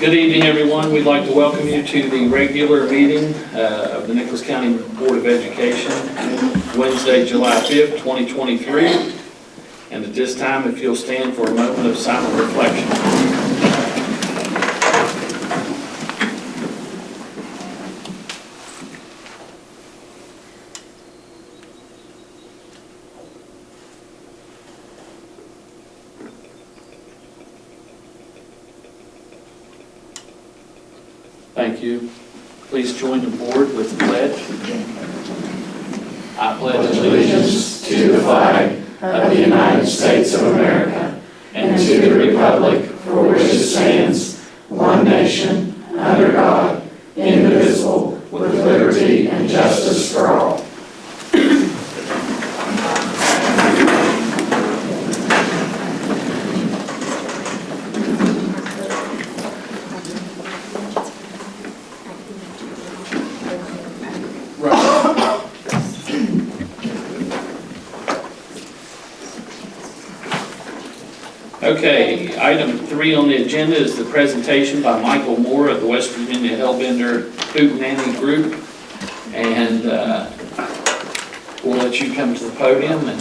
Good evening, everyone. We'd like to welcome you to the regular meeting of the Nicholas County Board of Education, Wednesday, July 5th, 2023. And at this time, if you'll stand for a moment of silent reflection. Thank you. Please join the board with the pledge. I pledge allegiance to the flag of the United States of America and to the republic for which it stands, one nation, under God, indivisible, with liberty and justice for all. Okay, item 3 on the agenda is the presentation by Michael Moore of the West Virginia Hellbender Hootenanny Group. And we'll let you come to the podium. And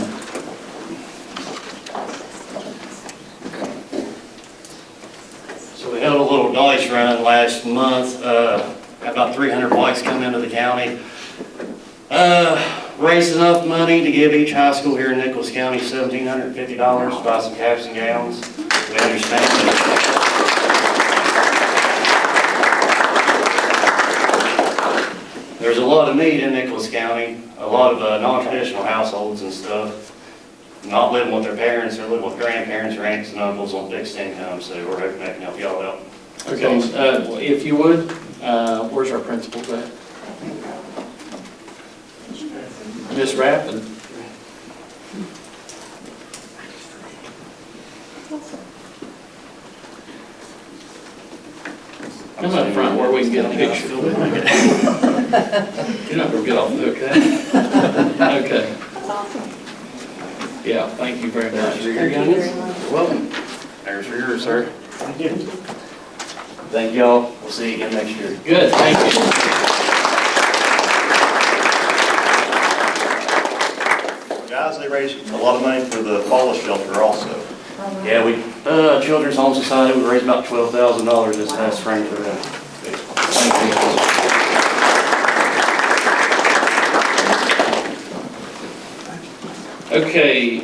so we held a little dice run last month. Had about 300 bikes come into the county. Raised enough money to give each high school here in Nicholas County $1,750 to buy some caps and gowns. We understand that there's a lot of need in Nicholas County, a lot of non-traditional households and stuff, not living with their parents, they're living with grandparents or aunts and uncles on fixed income, so we're hoping that can help y'all out. okay, if you would, where's our principal at? Miss Rappin. Come up front where we can get a picture. You're not going to get off the hook, huh? Okay. Yeah, thank you very much. You're welcome. There's for yours, sir. Thank you. Thank y'all. We'll see you again next year. Good, thank you. Guys, they raised a lot of money for the fallen shelter also. Yeah, we, Children's Home Society, we raised about $12,000 this past spring for them. Thank you. Okay,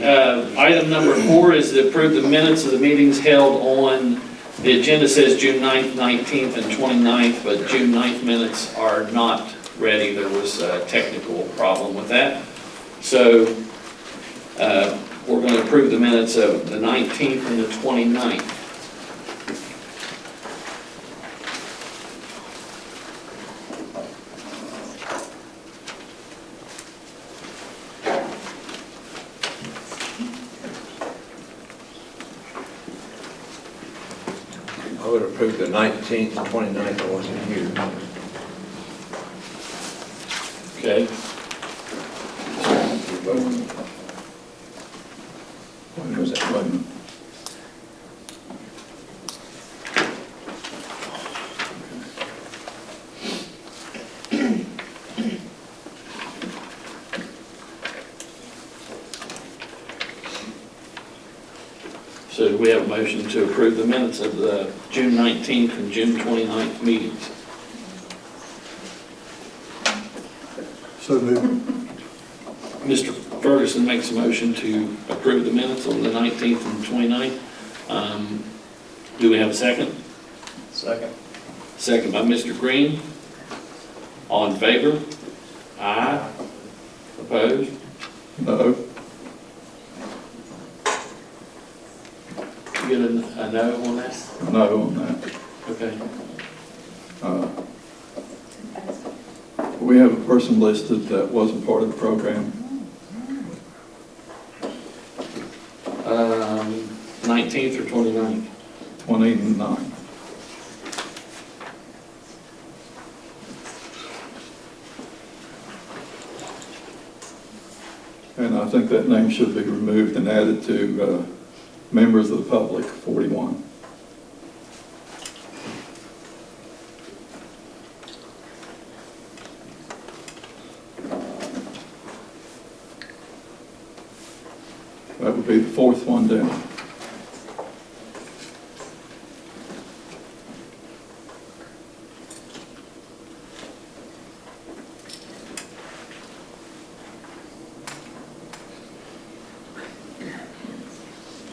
item number 4 is to approve the minutes of the meetings held on, the agenda says June 9th, 19th, and 29th, but June 9th minutes are not ready. There was a technical problem with that. So we're going to approve the minutes of the 19th and the 29th. I would approve the 19th and 29th, I wasn't here. Okay. When was that one? So do we have a motion to approve the minutes of the June 19th and June 29th meetings? So moved. Mr. Ferguson makes a motion to approve the minutes on the 19th and 29th. Do we have a second? Second. Second by Mr. Green. All in favor? Aye. Opposed? No. You get a no on that? No on that. Okay. We have a person listed that wasn't part of the program. 19th or 29th? 29. And I think that name should be removed and added to members of the public, 41. That would be the fourth one down.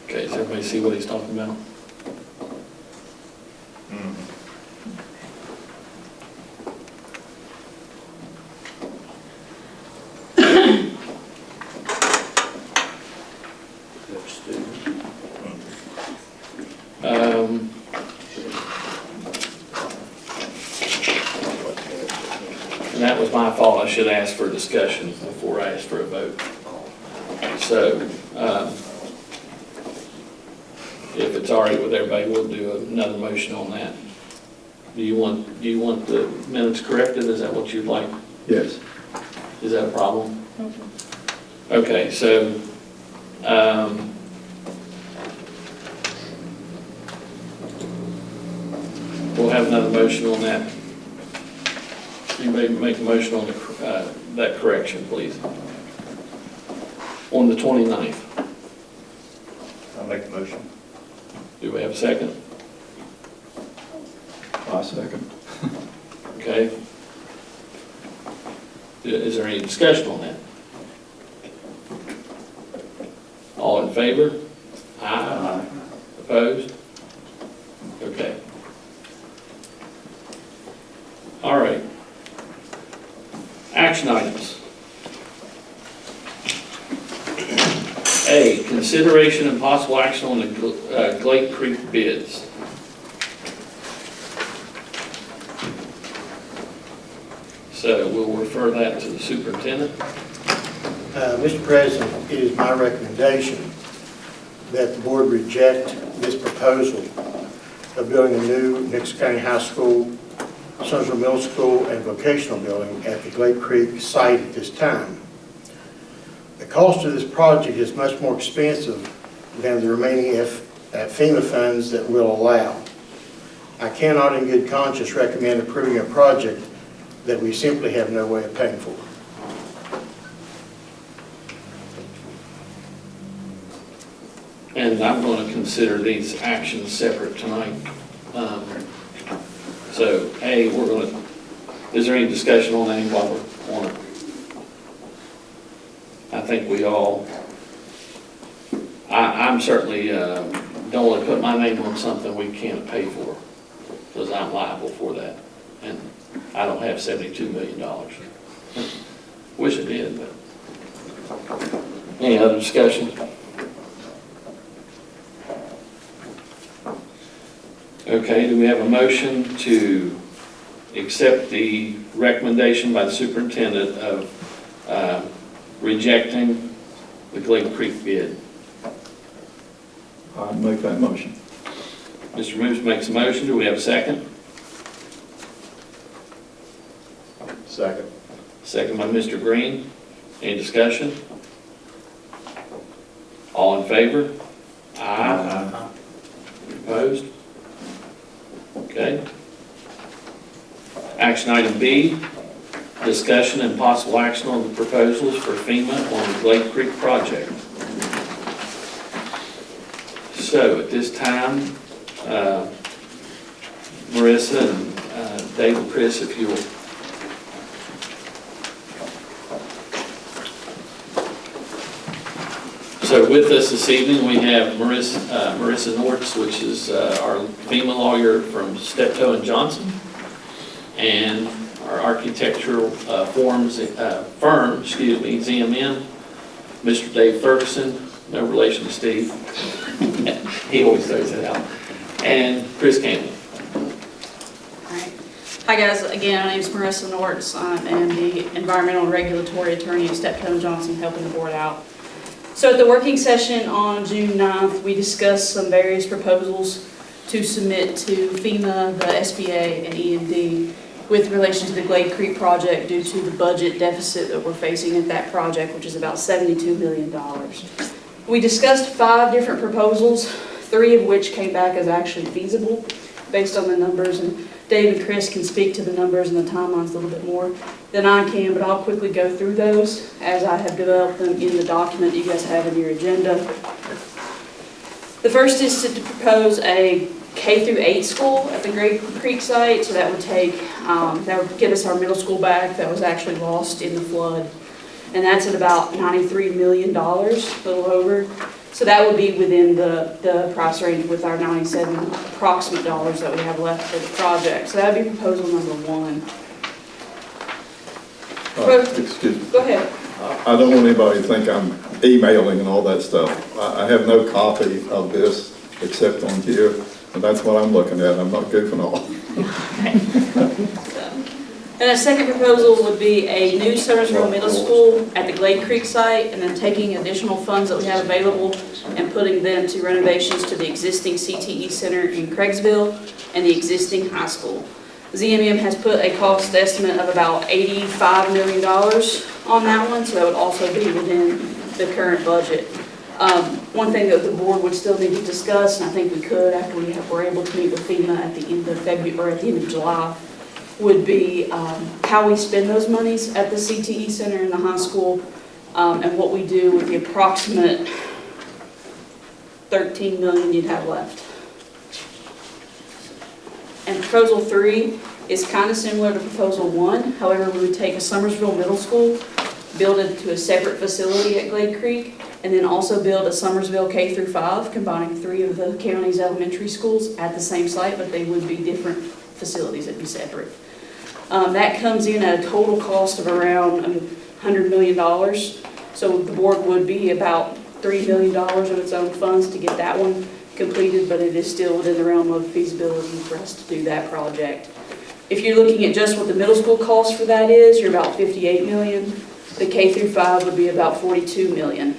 Okay, does everybody see what he's talking about? Um, And that was my fault. I should ask for discussion before I ask for a vote. So, if it's all right with everybody, we'll do another motion on that. Do you want the minutes corrected? Is that what you'd like? Yes. Is that a problem? Okay, so, we'll have another motion on that. Anybody make a motion on that correction, please? On the 29th. I'll make the motion. Do we have a second? I second. Okay. Is there any discussion on that? All in favor? Aye. Opposed? Okay. All right. Action items. A, consideration and possible action on the Glade Creek bids. So we'll refer that to the superintendent. Mr. President, it is my recommendation that the board reject this proposal of building a new Nixon County High School, Central Middle School, and vocational building at the Glade Creek site at this time. The cost of this project is much more expensive than the remaining FEMA funds that will allow. I cannot in good conscience recommend approving a project that we simply have no way of paying for. And I'm going to consider these actions separate tonight. So, A, we're going to, is there any discussion on that while we're on it? I think we all, I'm certainly don't want to put my name on something we can't pay for, because I'm liable for that. And I don't have $72 million. Wish I did, but. Any other discussion? Okay, do we have a motion to accept the recommendation by the superintendent of rejecting the Glade Creek bid? I'd make that motion. Mr. Moose makes a motion. Do we have a second? Second. Second by Mr. Green. Any discussion? All in favor? Aye. Opposed? Okay. Action item B, discussion and possible action on the proposals for FEMA on the Glade Creek project. So at this time, Marissa and Dave and Chris, if you'll. So with us this evening, we have Marissa Nortz, which is our FEMA lawyer from Steptoe and Johnson, and our architectural firm, ZMM, Mr. Dave Ferguson, no relation to Steve. He always throws it out. And Chris Campbell. Alright. Hi guys, again, my name is Marissa Nortz. I am the environmental and regulatory attorney at Steptoe & Johnson, helping the board out. So at the working session on June 9th, we discussed some various proposals to submit to FEMA, the SBA, and EMD with relation to the Glade Creek project due to the budget deficit that we're facing at that project, which is about $72 million. We discussed 5 different proposals, 3 of which came back as actually feasible. based on the numbers, and Dave and Chris can speak to the numbers and the timelines a little bit more than I can, but I'll quickly go through those as I have developed them in the document you guys have in your agenda. The first is to propose a K through 8 school at the Great Creek site, so that would get us our middle school back that was actually lost in the flood. And that's at about $93 million, a little over. So that would be within the price range with our 97 approximate dollars that we have left for the project. So that would be proposal number 1. Excuse me. Go ahead. I don't want anybody to think I'm emailing and all that stuff. I have no copy of this except on here, and that's what I'm looking at. I'm not goofing off. And a second proposal would be a new Summersville Middle School at the Glade Creek site, and then taking additional funds that we have available and putting them to renovations to the existing CTE Center in Craigsville and the existing high school. ZMM has put a cost estimate of about $85 million on that one, so that would also be within the current budget. One thing that the board would still need to discuss, and I think we could after we were able to meet with FEMA at the end of February or at the end of July, would be how we spend those monies at the CTE Center in the high school, and what we do with the approximate $13 million you'd have left. And proposal 3 is kind of similar to proposal 1. However, we would take a Summersville Middle School, build it to a separate facility at Glade Creek, and then also build a Summersville K through 5, combining 3 of the county's elementary schools at the same site, but they would be different facilities. It'd be separate. That comes in at a total cost of around $100 million. So the board would be about $3 million of its own funds to get that one completed, but it is still within the realm of feasibility for us to do that project. If you're looking at just what the middle school cost for that is, you're about $58 million. The K through 5 would be about $42 million.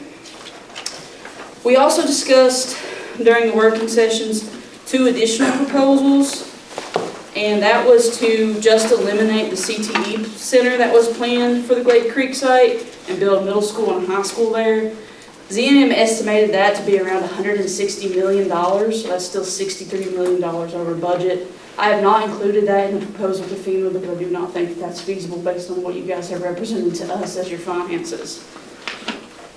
We also discussed during the working sessions 2 additional proposals, and that was to just eliminate the CTE Center that was planned for the Glade Creek site and build a middle school and high school there. ZNM estimated that to be around $160 million, so that's still $63 million over budget. I have not included that in the proposal to FEMA because I do not think that that's feasible based on what you guys have represented to us as your finances.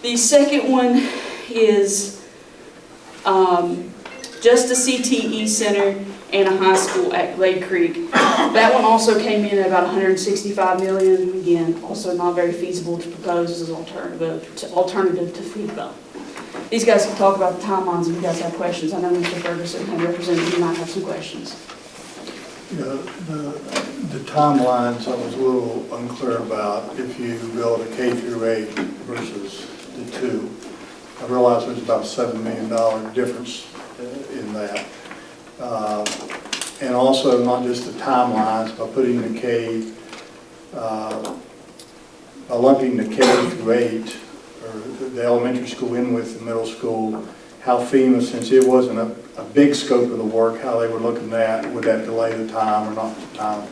The second one is just a CTE Center and a high school at Glade Creek. That one also came in at about $165 million. Again, also not very feasible to propose as an alternative to FEMA. These guys can talk about the timelines if you guys have questions. I know Mr. Ferguson had represented, you might have some questions. Yeah, the timelines I was a little unclear about if you build a K through 8 versus the 2. I realize there's about a $7 million difference in that. And also not just the timelines, by putting the K, by lumping the K through 8, or the elementary school in with the middle school, how FEMA, since it wasn't a big scope of the work, how they were looking at, would that delay the time or not the time?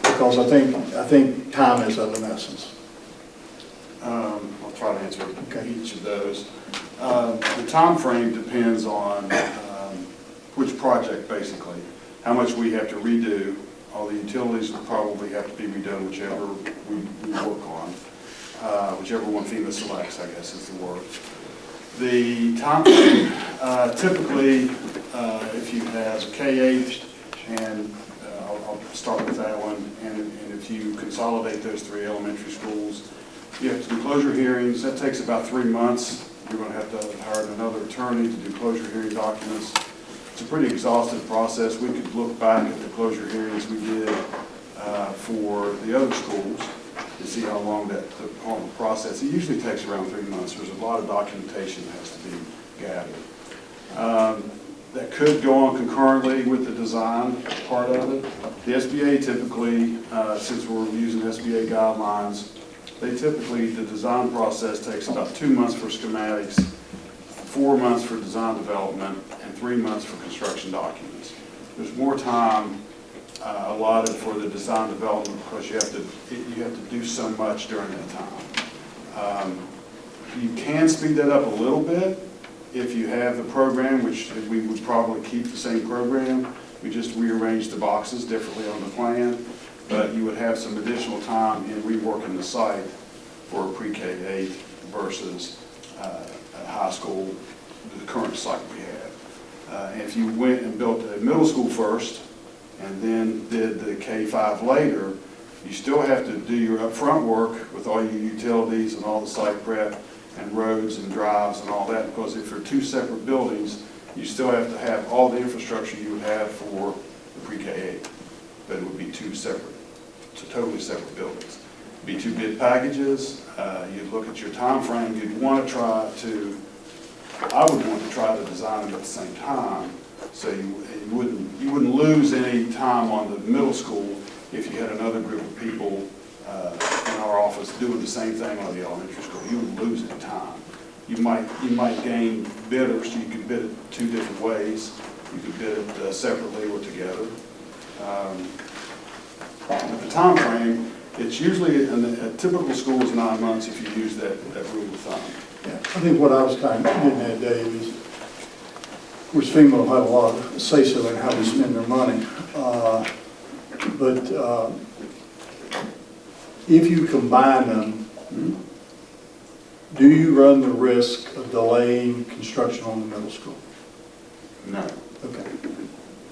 Because I think time is of an essence. I'll try to answer each of those. The time frame depends on which project, basically. How much we have to redo. All the utilities will probably have to be redone, whichever we work on. Whichever one FEMA selects, I guess is the word. The time frame, typically, if you have K-8, and I'll start with that one, and if you consolidate those 3 elementary schools, you have to do closure hearings. That takes about 3 months. You're going to have to hire another attorney to do closure hearing documents. It's a pretty exhaustive process. We could look back at the closure hearings we did for the other schools to see how long the process. It usually takes around 3 months. There's a lot of documentation that has to be gathered. That could go on concurrently with the design part of it. The SBA typically, since we're using SBA guidelines, the design process takes about 2 months for schematics, 4 months for design development, and 3 months for construction documents. There's more time allotted for the design development because you have to do so much during that time. You can speed that up a little bit if you have the program, which we would probably keep the same program. We just rearranged the boxes differently on the plan, but you would have some additional time in reworking the site for a pre-K-8 versus a high school, the current site we have. And if you went and built a middle school first and then did the K-5 later, you still have to do your upfront work with all your utilities and all the site prep and roads and drives and all that, because if they're two separate buildings, you still have to have all the infrastructure you would have for the pre-K-8, but it would be two separate, totally separate buildings. Be two bid packages. You'd look at your time frame. You'd want to try to, I would want to try to design them at the same time, so you wouldn't lose any time on the middle school if you had another group of people in our office doing the same thing on the elementary school. You wouldn't lose any time. You might gain bidders. You could bid it two different ways. You could bid it separately or together. With the time frame, it's usually a typical school is 9 months if you use that rule of thumb. Yeah, I think what I was kind of getting at, Dave, is, of course, FEMA will have a lot of say-so in how they spend their money. But if you combine them, do you run the risk of delaying construction on the middle school? No. Okay.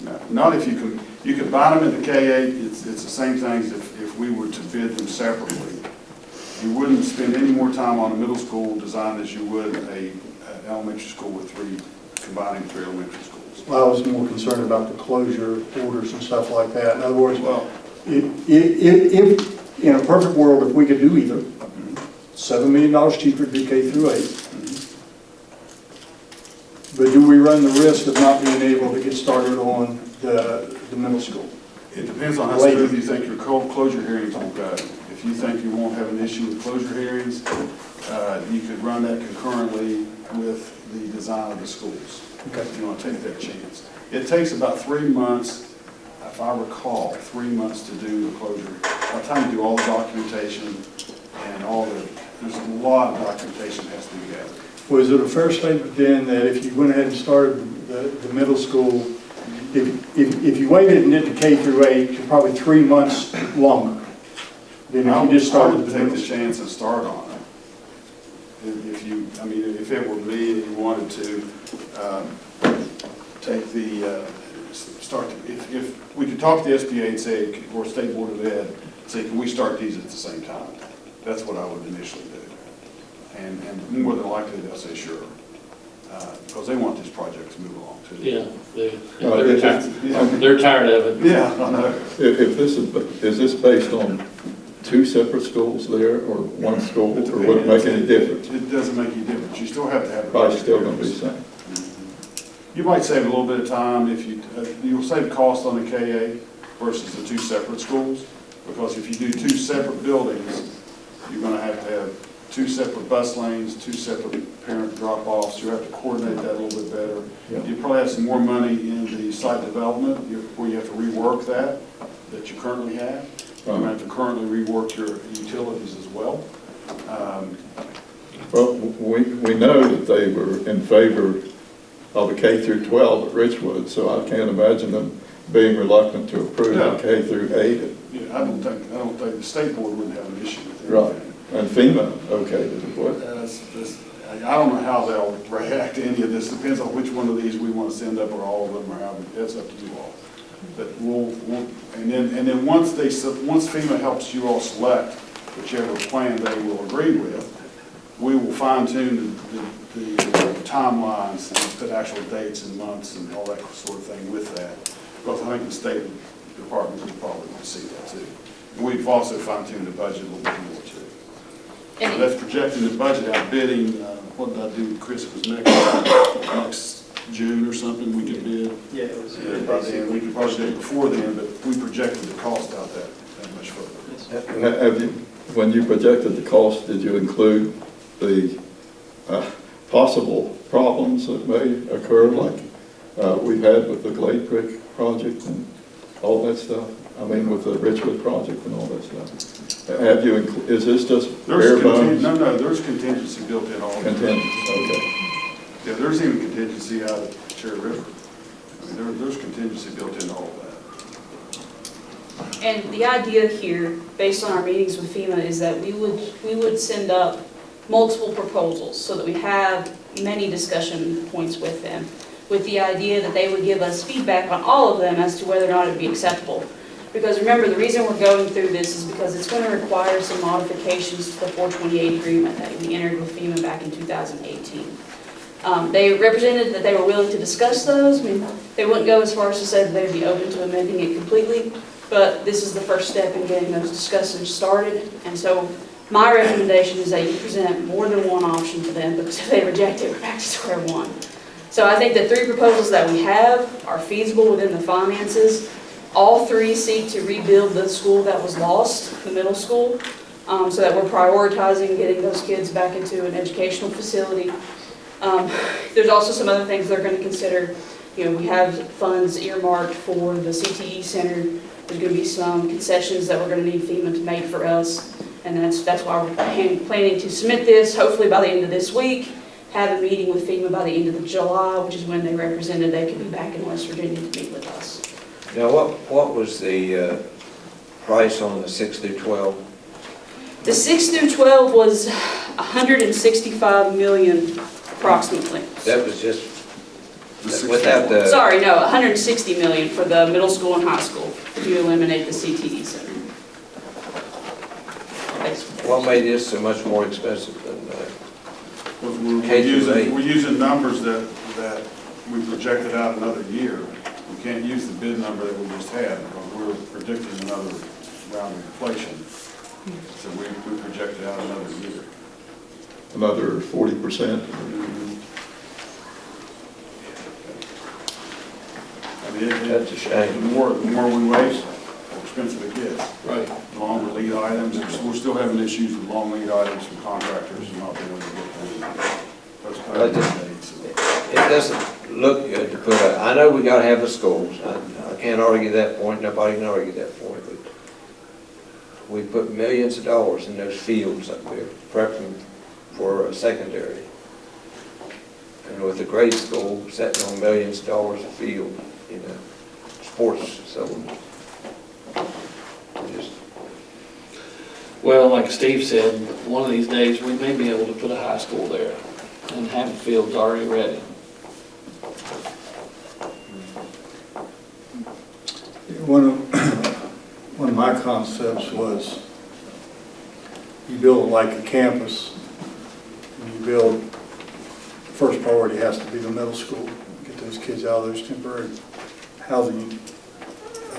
No, not if you combine them into K-8, it's the same thing as if we were to bid them separately. You wouldn't spend any more time on a middle school design as you would an elementary school with combining three elementary schools. Well, I was more concerned about the closure orders and stuff like that. In other words, Well, if in a perfect world, if we could do either, $7 million cheaper to do K through 8. But do we run the risk of not being able to get started on the middle school? it depends on how smooth you think your closure hearings will go. If you think you won't have an issue with closure hearings, you could run that concurrently with the design of the schools. Okay. If you want to take that chance. It takes about 3 months, if I recall, 3 months to do the closure. By the time you do all the documentation and there's a lot of documentation that has to be gathered. Was it a fair statement then that if you went ahead and started the middle school, if you waited and did the K through 8, you're probably 3 months longer than if you just started I would the take middle the school? chance and start on it. If it were me and you wanted to take the, if we could talk to the SBA and say, or State Board of Ed, say, can we start these at the same time? That's what I would initially do. And more than likely, they'll say sure, because they want this project to move along too. Yeah, Yeah. they're tired of it. Yeah, I know. If this is this based on two separate schools there, or one school, or would it make any difference? It doesn't make any difference. You still have to have the Probably project still gonna be hearings. the same. You might save a little bit of time if you'll save cost on the K-8 versus the two separate schools, because if you do two separate buildings, you're gonna have to have two separate bus lanes, two separate parent drop-offs. You have to coordinate that a little bit better. Yeah. You probably have some more money in the site development, where you have to rework that you currently have. You're gonna have to currently rework your utilities as well. Well, we know that they were in favor of a K through 12 at Richwood, so I can't imagine them being reluctant to approve No. a K through 8. Yeah, I don't think the state board wouldn't have an issue with it. Right. And FEMA okayed it, what? I don't know how they'll react to any of this. Depends on which one of these we want to send up, or all of them, or how, that's up to you all. But and then once FEMA helps you all select whichever plan they will agree with, we will fine tune the timelines and put actual dates and months and all that sort of thing with that. Because I think the State Department would probably want to see that too. And we've also fine tuned the budget a little bit more too. So that's projecting the budget out, bidding, what did I do, Chris, it was next June or something, we could bid. Yeah, it was. By then, we could probably do it before then, but we projected the cost out that much further. Have you, when you projected the cost, did you include the possible problems that may occur, like we've had with the Glade Creek project and all that stuff? I mean, with the Richwood project and all that stuff. Have you, is this just bare bones? No, there's contingency built in all. Contingency, okay. Yeah, there's even contingency out at Cherry River. There's contingency built into all of that. And the idea here, based on our meetings with FEMA, is that we would send up multiple proposals so that we have many discussion points with them, with the idea that they would give us feedback on all of them as to whether or not it would be acceptable. Because remember, the reason we're going through this is because it's going to require some modifications to the 428 agreement that we entered with FEMA back in 2018. They represented that they were willing to discuss those. I mean, they wouldn't go as far as to say that they'd be open to amending it completely, but this is the first step in getting those discussions started. And so my recommendation is that you present more than one option to them, because if they reject it, we're back to square one. So I think the 3 proposals that we have are feasible within the finances. All 3 seek to rebuild the school that was lost, the middle school, so that we're prioritizing getting those kids back into an educational facility. There's also some other things they're going to consider. You know, we have funds earmarked for the CTE center. There's going to be some concessions that we're going to need FEMA to make for us, and that's why we're planning to submit this, hopefully by the end of this week, have a meeting with FEMA by the end of July, which is when they represented they could be back in West Virginia to meet with us. Now, what was the price on the 6 through 12? The 6 through 12 was $165 million approximately. That was just without the... Sorry, no, $160 million for the middle school and high school if you eliminate the CTE center. What made this so much more expensive than We're using numbers that we projected out another year. We can't use the bid number that we just had because we're predicting another round of inflation. So we projected out another year. Another 40%. I mean, That's a shame. The more we waste, the more expensive it gets. Right. Longer lead items, we're still having issues with long lead items from contractors and not being able to get those kind of dates. It doesn't look good to put I know we gotta have the schools. I can't argue that point, nobody can argue that point, but we put millions of dollars in those fields up there, prepping for a secondary. And with the grade school, sitting on millions of dollars of field, you know, sports facilities. Well, like Steve said, one of these days, we may be able to put a high school there and have the fields already ready. One of my concepts was you build like a campus, and you build, first priority has to be the middle school. Get those kids out of those temporary housing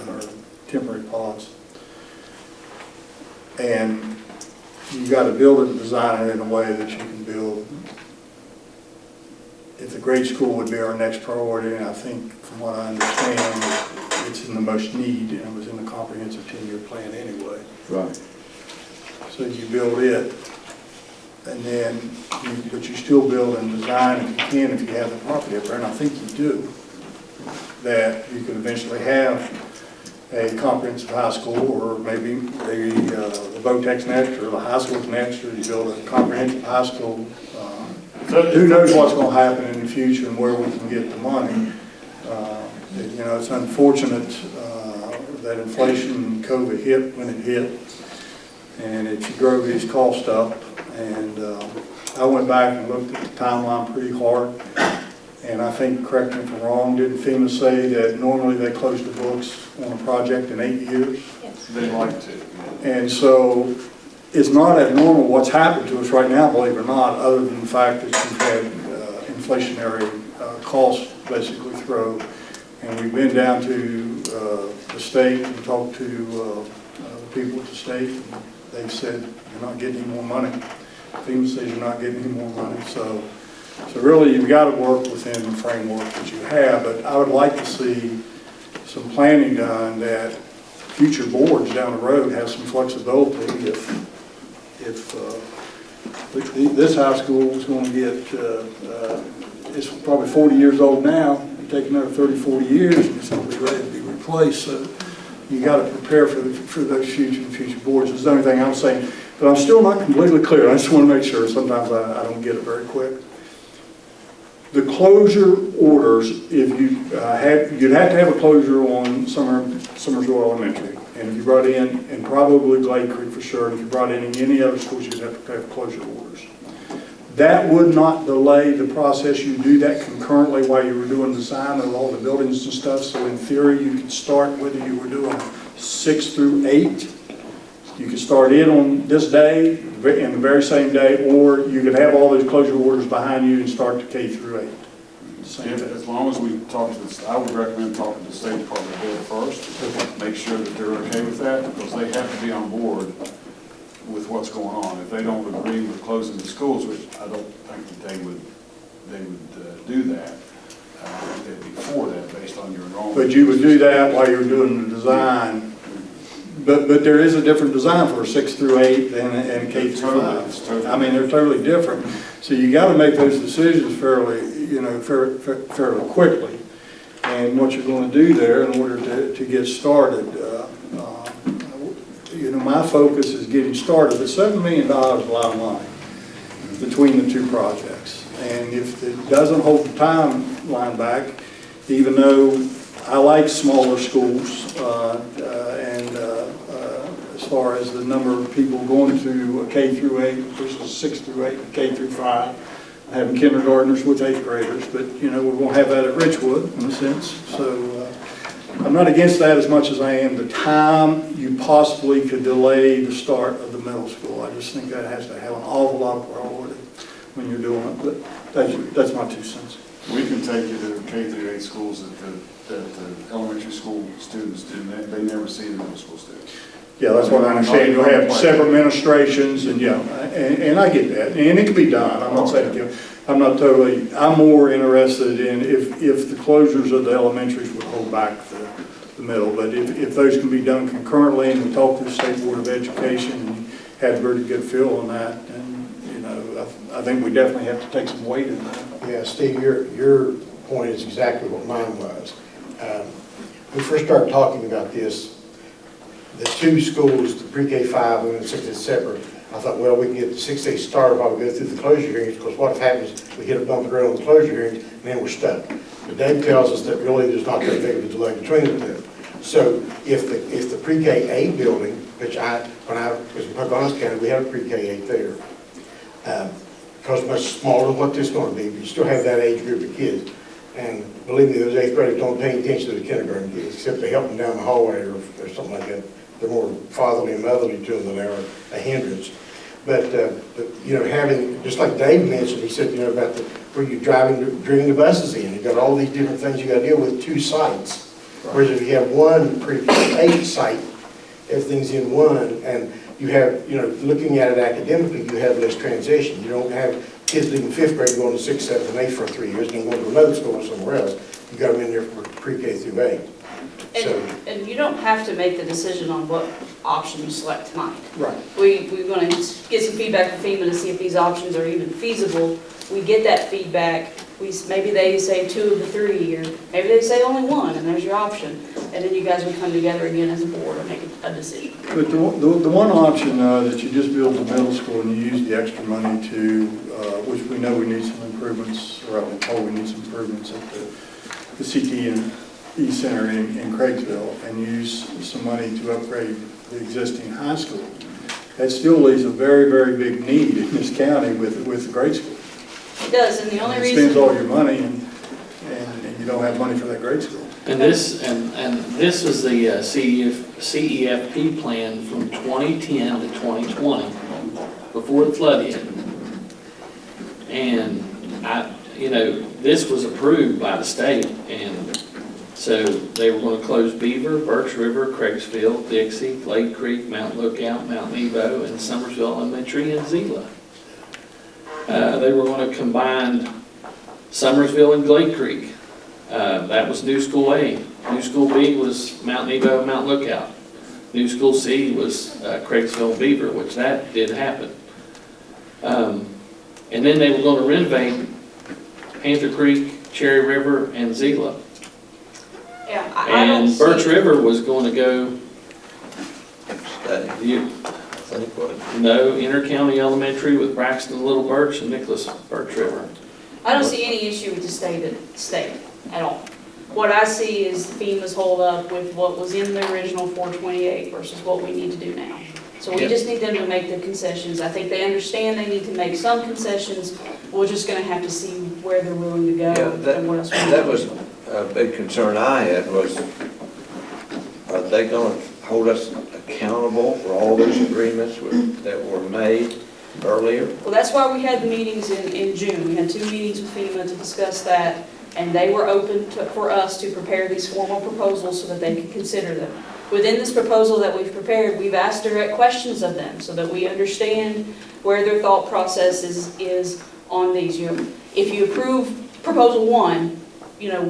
or temporary pods. And you got to build it and design it in a way that you can build. If the grade school would be our next priority, and I think from what I understand, it's in the most need, and it was in the comprehensive 10-year plan anyway. Right. So you build it, and then, but you still build and design if you can, if you have the property up there, and I think you do, that you could eventually have a comprehensive high school, or maybe the VOTEC's next, or the high school's next, or you build a comprehensive high school. Who knows what's going to happen in the future and where we can get the money. You know, it's unfortunate that inflation and COVID hit when it hit, and it drove these costs up. And I went back and looked at the timeline pretty hard, and I think, correct me if I'm wrong, didn't FEMA say that normally they close the books on a project in 8 years? Yes. They like to. And so it's not abnormal what's happened to us right now, believe it or not, other than the fact that you've had inflationary costs basically throw. And we've been down to the state and talked to the people at the state, and they've said you're not getting any more money. FEMA says you're not getting any more money. So really you've got to work within the framework that you have, but I would like to see some planning done that future boards down the road have some flexibility. If this high school is going to get, it's probably 40 years old now, it take another 30, 40 years, and it's going to be ready to be replaced. So you got to prepare for those future boards. That's the only thing I'm saying. But I'm still not completely clear. I just want to make sure. Sometimes I don't get it very quick. The closure orders, if you you'd have to have a closure on Summersville Elementary. And if you brought in, and probably Glade Creek for sure, and if you brought in any other schools, you'd have to have closure orders. That would not delay the process. You do that concurrently while you were doing design of all the buildings and stuff. So in theory, you could start whether you were doing 6 through 8. You could start in on this day, in the very same day, or you could have all those closure orders behind you and start to K through 8. Same If- day. As long as we talk to this, I would recommend talking to the State Department of Ed first, make sure that they're okay with that, because they have to be on board with what's going on. If they don't agree with closing the schools, which I don't think that they would do that, I think they'd be for that based on your enrollment. But you would do that while you're doing the design. But there is a different design for 6 through 8 and K through 5. I mean, they're totally different. So you got to make those decisions fairly quickly. And what you're going to do there in order to get started, my focus is getting started. But $7 million is a lot of money between the two projects. And if it doesn't hold the timeline back, even though I like smaller schools, as far as the number of people going to a K through 8 versus 6 through 8, and K through 5, having kindergartners with 8th graders, but we're going to have that at Richwood in a sense. So I'm not against that as much as I am the time you possibly could delay the start of the middle school. I just think that has to have an awful lot of priority when you're doing it, but that's my 2 cents. We can take you to K through 8 schools that the elementary school students do, they never see the middle school students. Yeah, that's what I understand. You'll have separate administrations and, and I get that. And it can be done. I'm not saying, I'm more interested in if the closures of the elementaries would hold back the middle. But if those can be done concurrently and we talk to the State Board of Education and had a very good feel on that, then, I think we definitely have to take some weight in that. Yeah, Steve, your point is exactly what mine was. When we first started talking about this, the 2 schools, the pre-K 5 and 6 is separate. I thought, well, we can get the 6 to 8 started while we go through the closure hearings, because what happens, we hit a bump of ground on the closure hearings, and then we're stuck. But Dave tells us that really there's not that big of a delay between the two. So if the pre-K 8 building, which when I was in Pocahontas County, we had a pre-K 8 there. Because much smaller than what this is going to be, but you still have that age group of kids. And believe me, those 8th graders don't pay attention to the kindergarten kids, except they help them down the hallway or something like that. They're more fatherly and motherly to them than they are a hindrance. But having, just like Dave mentioned, he said, about where you're bringing the buses in. You've got all these different things you got to deal with 2 sites. Whereas if you have one pre-K 8 site, everything's in one, and you have, looking at it academically, you have less transition. You don't have kids leaving 5th grade going to 6th, 7th, and 8th for 3 years, and then going to another school or somewhere else. You got them in there for pre-K through 8. And you don't have to make the decision on what option you select tonight. Right. We're going to get some feedback from FEMA to see if these options are even feasible. We get that feedback. Maybe they say 2 of the 3, or maybe they say only 1, and there's your option. And then you guys would come together again as a board and make a decision. But the one option that you just build the middle school and you use the extra money to, which we know we need some improvements, or I've been told we need some improvements at the CT and E Center in Craigsville, and use some money to upgrade the existing high school. That still leaves a very, very big need in this county with the grade school. It does, and the only It reason... spends all your money and you don't have money for that grade school. And this is the CEFP plan from 2010 to 2020, before the flood hit. And this was approved by the state, and so they were going to close Beaver, Birch River, Craigsville, Dixie, Glade Creek, Mount Lookout, Mount Nebo, and Summersville Elementary and Zela. They were going to combine Summersville and Glade Creek. That was New School A. New School B was Mount Nebo and Mount Lookout. New School C was Craigsville and Beaver, which that did happen. And then they were going to renovate Panther Creek, Cherry River, and Zela. Yeah, I don't And Birch see... River was going to go, I think what? no, Inter-County Elementary with Braxton Little Birch and Nicholas Birch River. I don't see any issue with the state at all. What I see is FEMA's hold up with what was in the original 428 versus what we need to do now. So we Yeah. just need them to make the concessions. I think they understand they need to make some concessions. We're just gonna have to see where they're willing to go Yeah, and what else. that was a big concern I had was, are they gonna hold us accountable for all those agreements that were made earlier? Well, that's why we had the meetings in June. We had 2 meetings with FEMA to discuss that, and they were open for us to prepare these formal proposals so that they could consider them. Within this proposal that we've prepared, we've asked direct questions of them so that we understand where their thought process is on these. If you approve proposal 1, you know,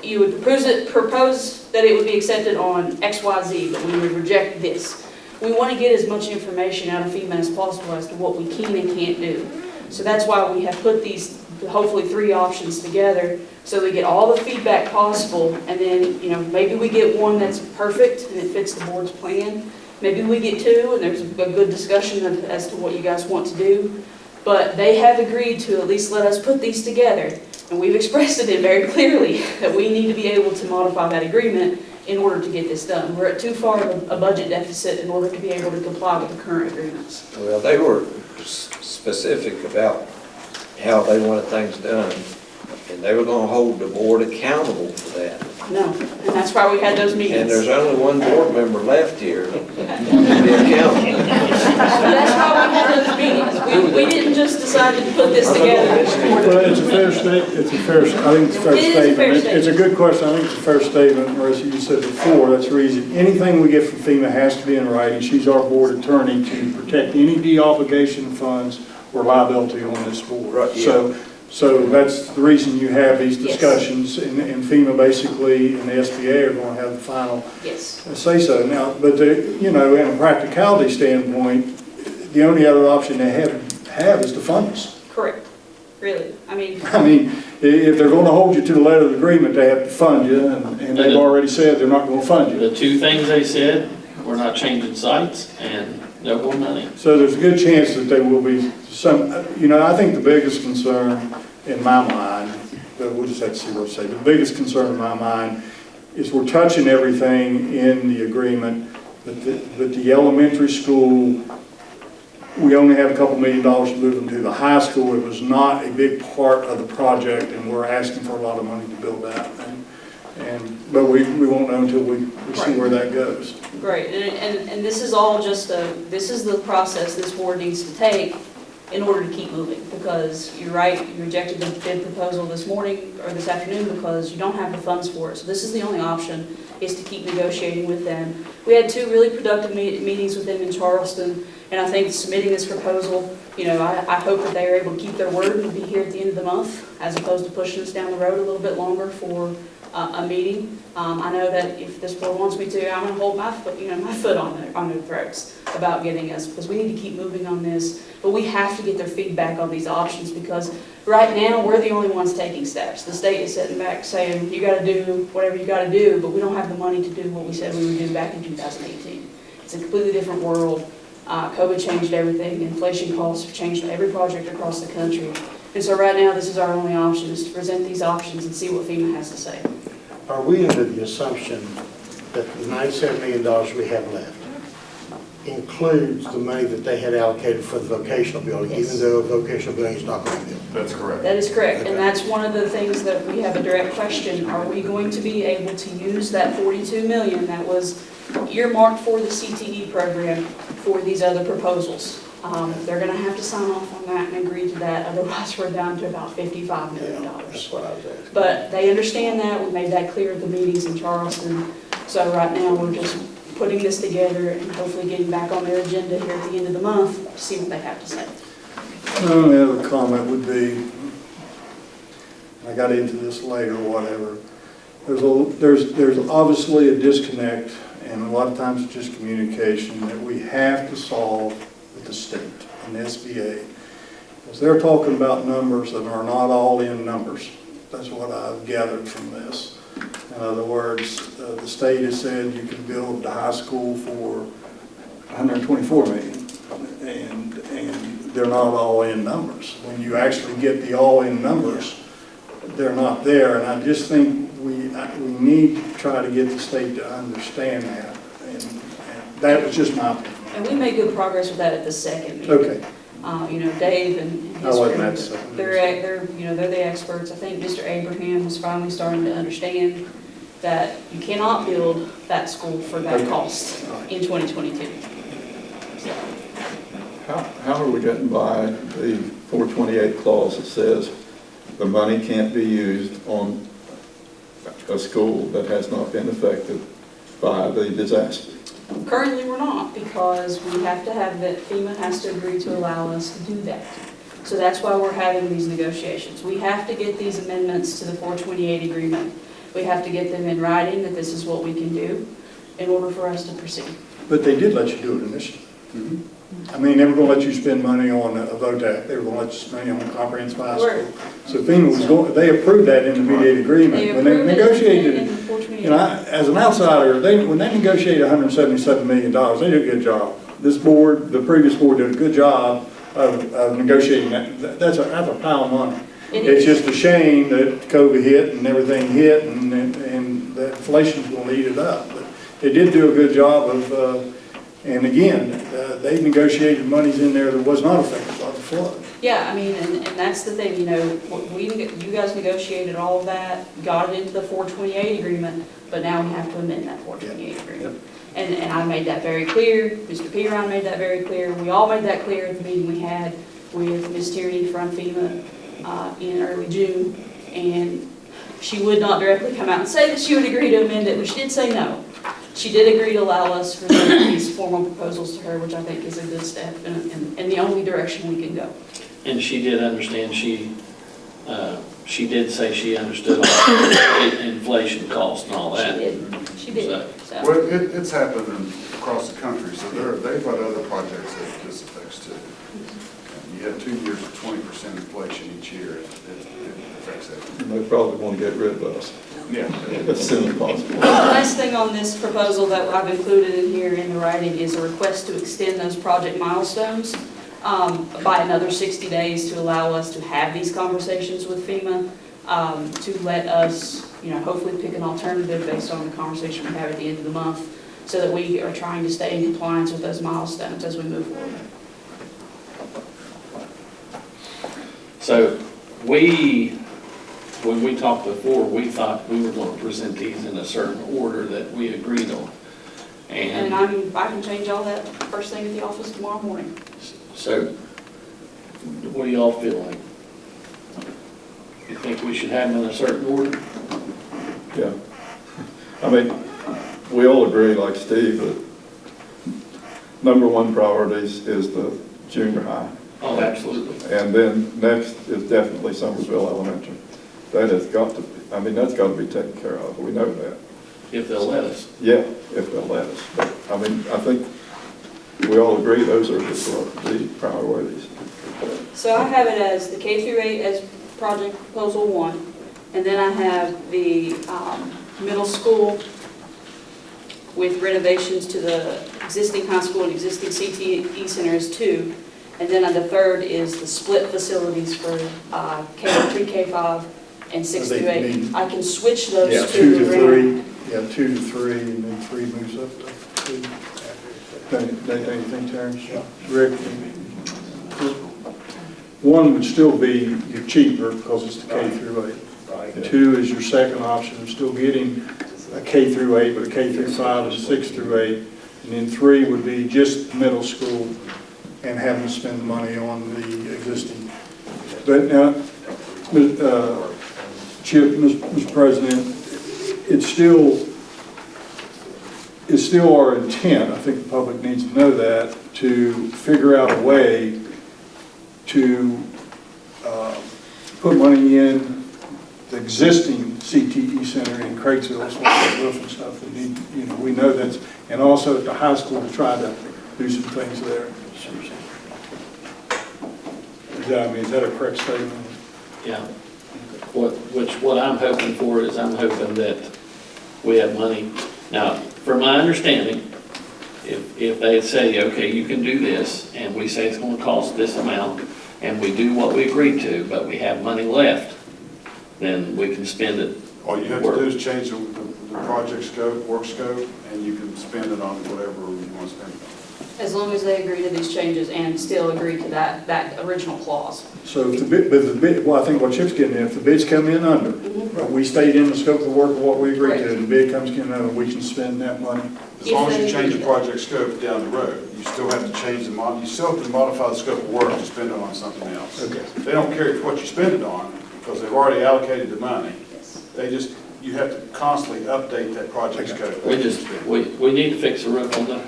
you would propose that it would be accepted on X, Y, Z, but we would reject this. We want to get as much information out of FEMA as possible as to what we can and can't do. So that's why we have put these, hopefully 3 options together, so we get all the feedback possible, and then, you know, maybe we get one that's perfect and it fits the board's plan. Maybe we get 2 and there's a good discussion as to what you guys want to do. But they have agreed to at least let us put these together, and we've expressed it very clearly that we need to be able to modify that agreement in order to get this done. We're at too far of a budget deficit in order to be able to comply with the current agreements. Well, they were specific about how they wanted things done, and they were gonna hold the board accountable for that. No, and that's why we had those meetings. And there's only one board member left here to be accountable. That's why we had those meetings. We didn't just decide to put this together. Well, it's a fair statement, I think it's a fair It is a fair statement. It's a good question, I think it's a fair statement, Marissa, you said before, that's the reason. Anything we get from FEMA has to be in writing. She's our board attorney to protect any de-obligation funds or liability on this board. Right, yeah. So that's the reason you have these Yes. discussions, and FEMA basically, and the SBA are gonna have the final Yes, say-so. Now, but you know, in a practicality standpoint, the only other option they have is to fund us. correct, really. I mean, If they're gonna hold you to the letter of the agreement, they have to fund you, and they've already said they're not gonna fund you. The 2 things they said, we're not changing sites and no more money. So there's a good chance that there will be some, you know, I think the biggest concern in my mind, but we'll just have to see what they say, but the biggest concern in my mind is we're touching everything in the agreement, but the elementary school, we only have a couple $1 million to move them to. The high school, it was not a big part of the project, and we're asking for a lot of money to build that. But we won't know until we see where that goes. great, and this is all just this is the process this board needs to take in order to keep moving, because you're right, you rejected the bid proposal this morning, or this afternoon, because you don't have the funds for it. So this is the only option, is to keep negotiating with them. We had 2 really productive meetings with them in Charleston, and I think submitting this proposal, you know, I hope that they are able to keep their word and be here at the end of the month, as opposed to pushing us down the road a little bit longer for a meeting. I know that if this board wants me to, I'm going to hold my foot on their throats about getting us, because we need to keep moving on this. But we have to get their feedback on these options, because right now we're the only ones taking steps. The state is sitting back saying, you got to do whatever you got to do, but we don't have the money to do what we said we would do back in 2018. It's a completely different world. COVID changed everything. Inflation costs have changed every project across the country. And so right now, this is our only option, is to present these options and see what FEMA has to say. Are we under the assumption that the $97 million we have left includes the money that they had allocated for the vocational building, Yes. even though vocational building is not going to be built? That's correct. That is correct, and that's one of the things that we have a direct question. Are we going to be able to use that $42 million that was earmarked for the CTE program for these other proposals? They're going to have to sign off on that and agree to that, otherwise we're down to about $55 million. That's what I was asking. But they understand that, we made that clear at the meetings in Charleston. So right now, we're just putting this together and hopefully getting back on their agenda here at the end of the month to see what they have to say. The only other comment would be, I got into this later, whatever, there's obviously a disconnect, and a lot of times it's just communication, that we have to solve with the state and the SBA. Because they're talking about numbers that are not all in numbers. That's what I've gathered from this. In other words, the state has said you can build the high school for $124 million, and they're not all-in numbers. When you actually get the all-in numbers, they're not there, and I just think we need to try to get the state to understand that, and that was just my opinion. And we made good progress with that at the second meeting. Okay. You know, Dave and I his wasn't group, at the second they're, you know, they're the experts. I think Mr. Abraham is finally starting to understand that you cannot build that school for that cost in 2022. So, How are we getting by the 428 clause that says the money can't be used on a school that has not been affected by the disaster? currently, we're not, because we have to have that, FEMA has to agree to allow us to do that. So that's why we're having these negotiations. We have to get these amendments to the 428 agreement. We have to get them in writing that this is what we can do in order for us to proceed. But they did let you do it initially. I mean, they were gonna let you spend money on a VOTAC, they were gonna let you spend money on comprehensive high school. So FEMA was going, they approved that in the mediated agreement. When they approved it negotiated, in the 428. you know, as an outsider, when they negotiated $177 million, they did a good job. This board, the previous board did a good job of negotiating that. That's a pile of money. It's just a shame that COVID hit and everything hit and the inflation's gonna eat it up. But they did do a good job of, and again, they negotiated monies in there that was not affected by the flood. Yeah, I mean, and that's the thing, you know, you guys negotiated all of that, got it into the 428 agreement, but now we have to amend that 428 agreement. And I made that very clear, Mr. Piron made that very clear, we all made that clear at the meeting we had with Ms. Tierney from FEMA in early June, and she would not directly come out and say that she would agree to amend it, but she did say no. She did agree to allow us to present these formal proposals to her, which I think is a good step and the only direction we can go. And she did understand, she did say she understood all the inflation cost and all that. She did. So. Well, it's happening across the country, so they've got other projects that this affects too. And you have 2 years of 20% inflation each year, it affects that. And they probably want to get rid of us Yeah. as soon as possible. The last thing on this proposal that I've included in here in the writing is a request to extend those project milestones by another 60 days to allow us to have these conversations with FEMA, to let us, you know, hopefully pick an alternative based on the conversation we have at the end of the month, so that we are trying to stay in compliance with those milestones as we move forward. So when we talked before, we thought we were going to present these in a certain order that we agreed on. And I can change all that first thing at the office tomorrow morning. So what do y'all feel like? You think we should have them in a certain order? Yeah. I mean, we all agree, like Steve, that number one priorities is the junior high. Oh, absolutely. And then next is definitely Somersville Elementary. That has got to, I mean, that's got to be taken care of. We know that. If they'll let us. Yeah, if they'll let us. But, I mean, I think we all agree those are the priorities. So I have it as the K through 8 as project proposal 1, and then I have the middle school with renovations to the existing high school and existing CTE center as 2, and then the third is the split facilities for K3, K5, and 6 through 8. I can switch those 2 to around. 3, yeah, 2 to 3, and then 3 moves up to 2. Don't you think, Terrence? Rick? 1 would still be your cheaper because it's the K through 8. 2 is your second option of still getting a K through 8, but a K through 5 and 6 through 8. And then 3 would be just middle school and having to spend the money on the existing. But now, Chip, Mr. President, it's still our intent, I think the public needs to know that, to figure out a way to put money in the existing CTE center in Cratesville, so the roof and stuff that need, you know, we know that's, and also at the high school to try to do some things there. Is that a correct statement? Yeah. What I'm hoping for is I'm hoping that we have money. Now, from my understanding, If they say, okay, you can do this, and we say it's gonna cost this amount, and we do what we agreed to, but we have money left, then we can spend it. All you have to do is change the project scope, work scope, and you can spend it on whatever you want to spend it on. As long as they agree to these changes and still agree to that original clause. So if the bid, well, I think what Chip's getting at, if the bids come in under, but we stayed in the scope of work of what we agreed to, and the bid comes in under, we can spend that money. As long as you change the project scope down the road, you still have to change you still have to modify the scope of work to spend it on something else. Okay. They don't care what you spend it on, because they've already allocated the money. Yes. You have to constantly update that project scope. We need to fix the roof on the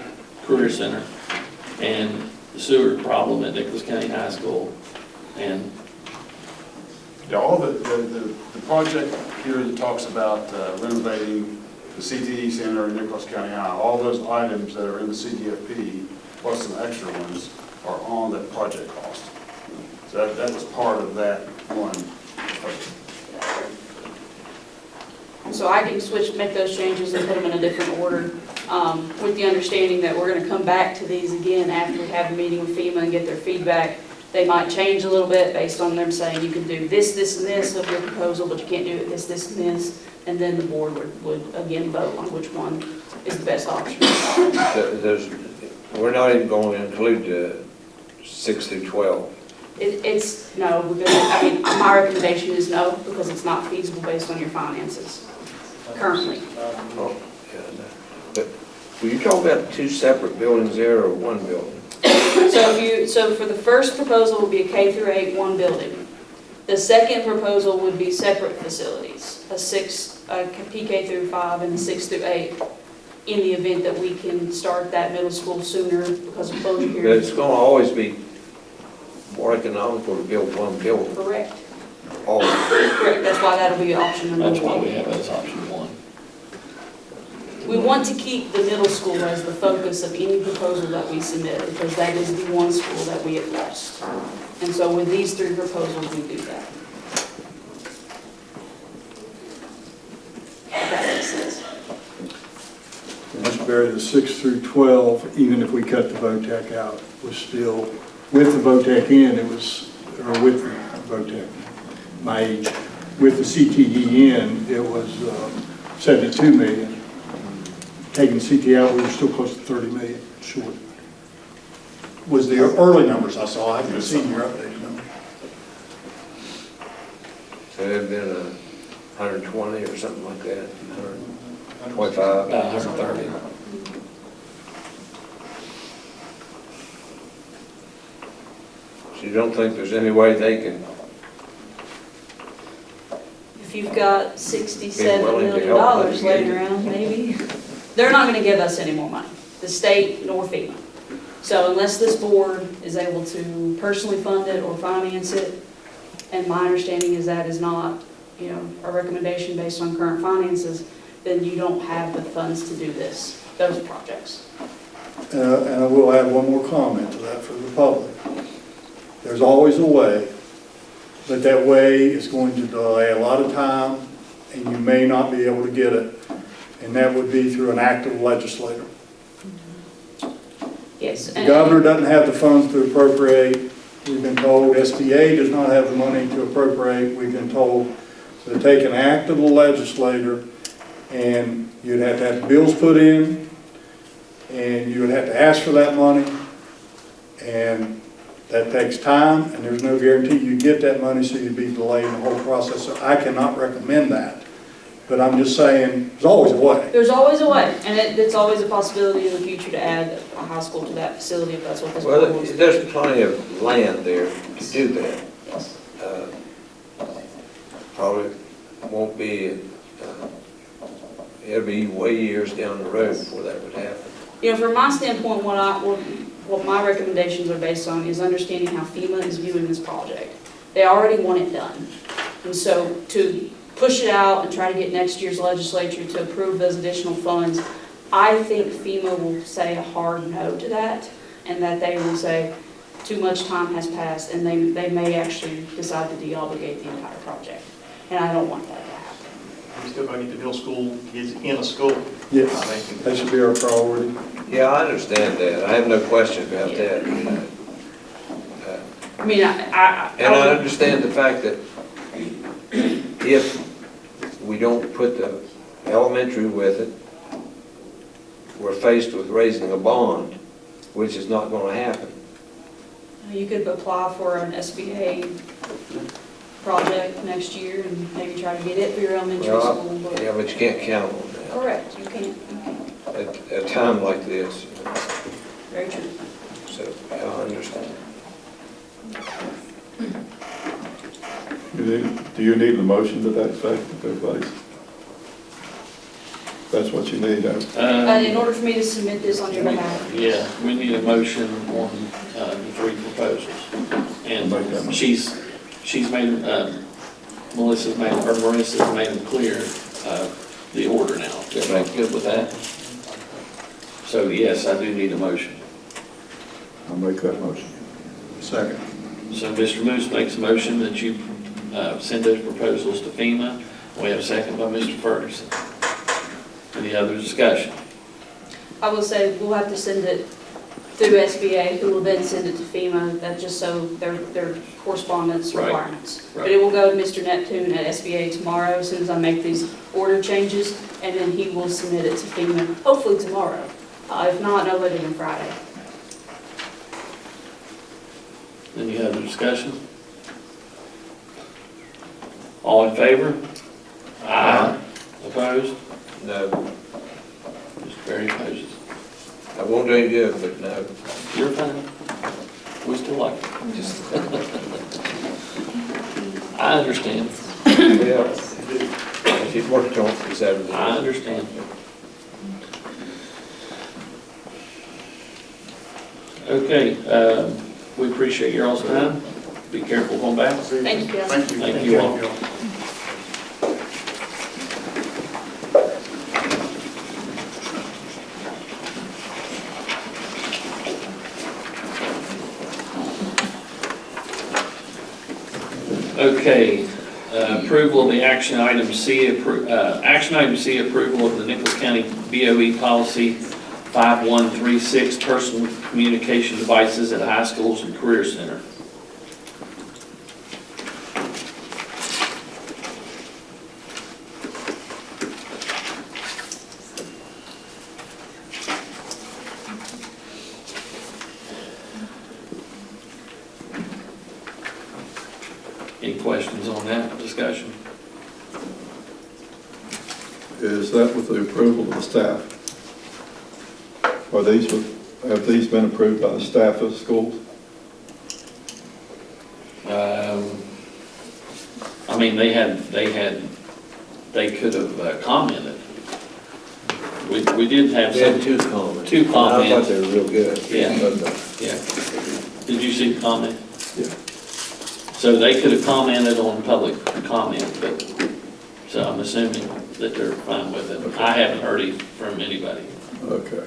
Career Center and the sewer problem at Nicholas County High School. And Yeah, all the project here that talks about renovating the CTE Center in Nicholas County High, all those items that are in the CDFP, plus some extra ones, are on that project cost. So that was part of that one project. So I can make those changes and put them in a different order, with the understanding that we're gonna come back to these again after we have a meeting with FEMA and get their feedback. They might change a little bit based on them saying you can do this, this, and this of your proposal, but you can't do it this, this, and this. And then the board would again vote on which one is the best option. We're not even going to include 6 through 12. It's no, because, I mean, my recommendation is no, because it's not feasible based on your finances currently. Oh, yeah, no. But were you talking about 2 separate buildings there or 1 building? So for the first proposal would be a K through 8, 1 building. The second proposal would be separate facilities, a PK through 5 and a 6 through 8, in the event that we can start that middle school sooner because of closure But periods. it's going to always be more economical to build 1 building. Correct. Always. Correct, that's why that'll be option number 1. that's why we have it as option 1. We want to keep the middle school as the focus of any proposal that we submit, because that is the one school that we have lost. And so with these 3 proposals, we do that. If that makes sense. Mr. Barry, the 6 through 12, even if we cut the VOTEC out, was still, with the VOTEC in, it was, or with the VOTEC, my age, with the CTE in, it was 72 million. Taking CTE out, we were still close to 30 million short. Was the early numbers I saw, I haven't seen your updated numbers. So it had been 120 or something like that, 125. 130. So you don't think there's any way they can, If you've got $67 Be willing to million help us. laying around, maybe, they're not gonna give us any more money, the state nor FEMA. So unless this board is able to personally fund it or finance it, and my understanding is that is not, a recommendation based on current finances, then you don't have the funds to do those projects. And I will add one more comment to that for the public. There's always a way, but that way is going to delay a lot of time, and you may not be able to get it. And that would be through an act of the legislator. Yes. The governor doesn't have the funds to appropriate. We've been told SBA does not have the money to appropriate. We've been told to take an act of the legislator, and you'd have to have bills put in, and you would have to ask for that money, and that takes time, and there's no guarantee you get that money, so you'd be delaying the whole process. So I cannot recommend that. But I'm just saying, there's always a way. There's always a way, and it's always a possibility in the future to add a high school to that facility if that's what this board well, wants to do. there's plenty of land there to do that. Yes. Probably won't be, it'll be way years down the road before that would happen. From my standpoint, what my recommendations are based on is understanding how FEMA is viewing this project. They already want it done. And so to push it out and try to get next year's legislature to approve those additional funds, I think FEMA will say a hard no to that, and that they will say too much time has passed, and they may actually decide to de-obligate the entire project. And I don't want that to happen. We still gonna get the middle school kids in a school. Yes, that should be our priority. Yeah, I understand that. I have no question about that. I mean, And I understand the fact that if we don't put the elementary with it, we're faced with raising a bond, which is not gonna happen. You could apply for an SBA project next year and maybe try to get it for your elementary Well, school. but- yeah, but you can't count on Correct, you can't. that at a time like this, Very true. so I understand. Do you need a motion to that effect, if everybody's? That's what you need, In order for me to submit this on your behalf. Yeah, we need a motion on the three proposals. I'll make that And motion. she's made, Marissa's made them clear, the order now. Is everybody good with that? So yes, I do need a motion. I'll make that motion. Second. So Mr. Moose makes a motion that you send those proposals to FEMA. We have a second by Mr. Ferguson. Any other discussion? I will say we'll have to send it through SBA, who will then send it to FEMA, that just so their correspondence Right. requirements. But Right. it will go to Mr. Neptune at SBA tomorrow, as soon as I make these order changes, and then he will submit it to FEMA, hopefully tomorrow. If not, no later than Friday. Any other discussion? All in favor? Aye. Opposed? No, Mr. Berry opposes. I won't do any good, but no. You're fine. We still like it. Just, I understand. yeah, if you'd worked on it this afternoon. I understand. Okay, we appreciate your all's time. Be careful going back. Thank you, guys. Thank you. Thank you all. Okay, approval of the action item C, action item C, approval of the Nicholas County BOE policy 5136, personal communication devices at high schools and career center. Any questions on that discussion? Is that with the approval of the staff? Have these been approved by the staff of the schools? I mean, they could have commented. We did have We had some, 2 comments. Two I thought comments. they were real good. Yeah. But, yeah. Did you see the comment? Yeah. So they could have commented on public comment, but, so I'm assuming that they're fine with it. I haven't heard it from anybody. Okay.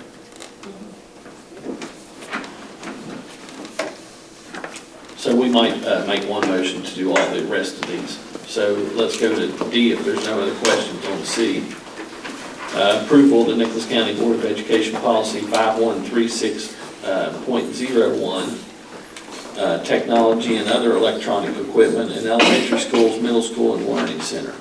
So we might make one motion to do all the rest of these. So let's go to D if there's no other questions on C. Approval of the Nicholas County Board of Education Policy 5136.01, technology and other electronic equipment in elementary schools, middle school, and learning center.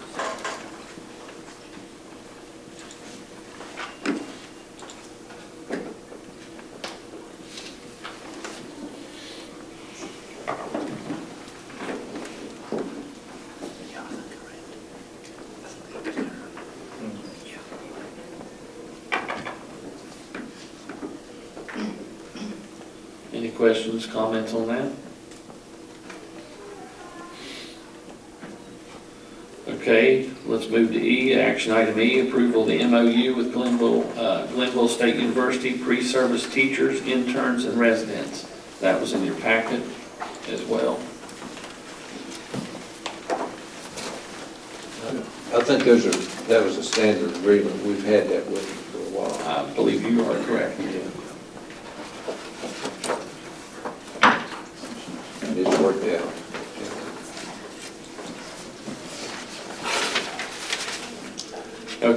Any questions, comments on that? Okay, let's move to E, action item E, approval of the MOU with Glenville State University, pre-service teachers, interns, and residents. That was in your packet as well. I think that was a standard agreement. We've had that with them for a while. I believe you are correct. And it's worked out.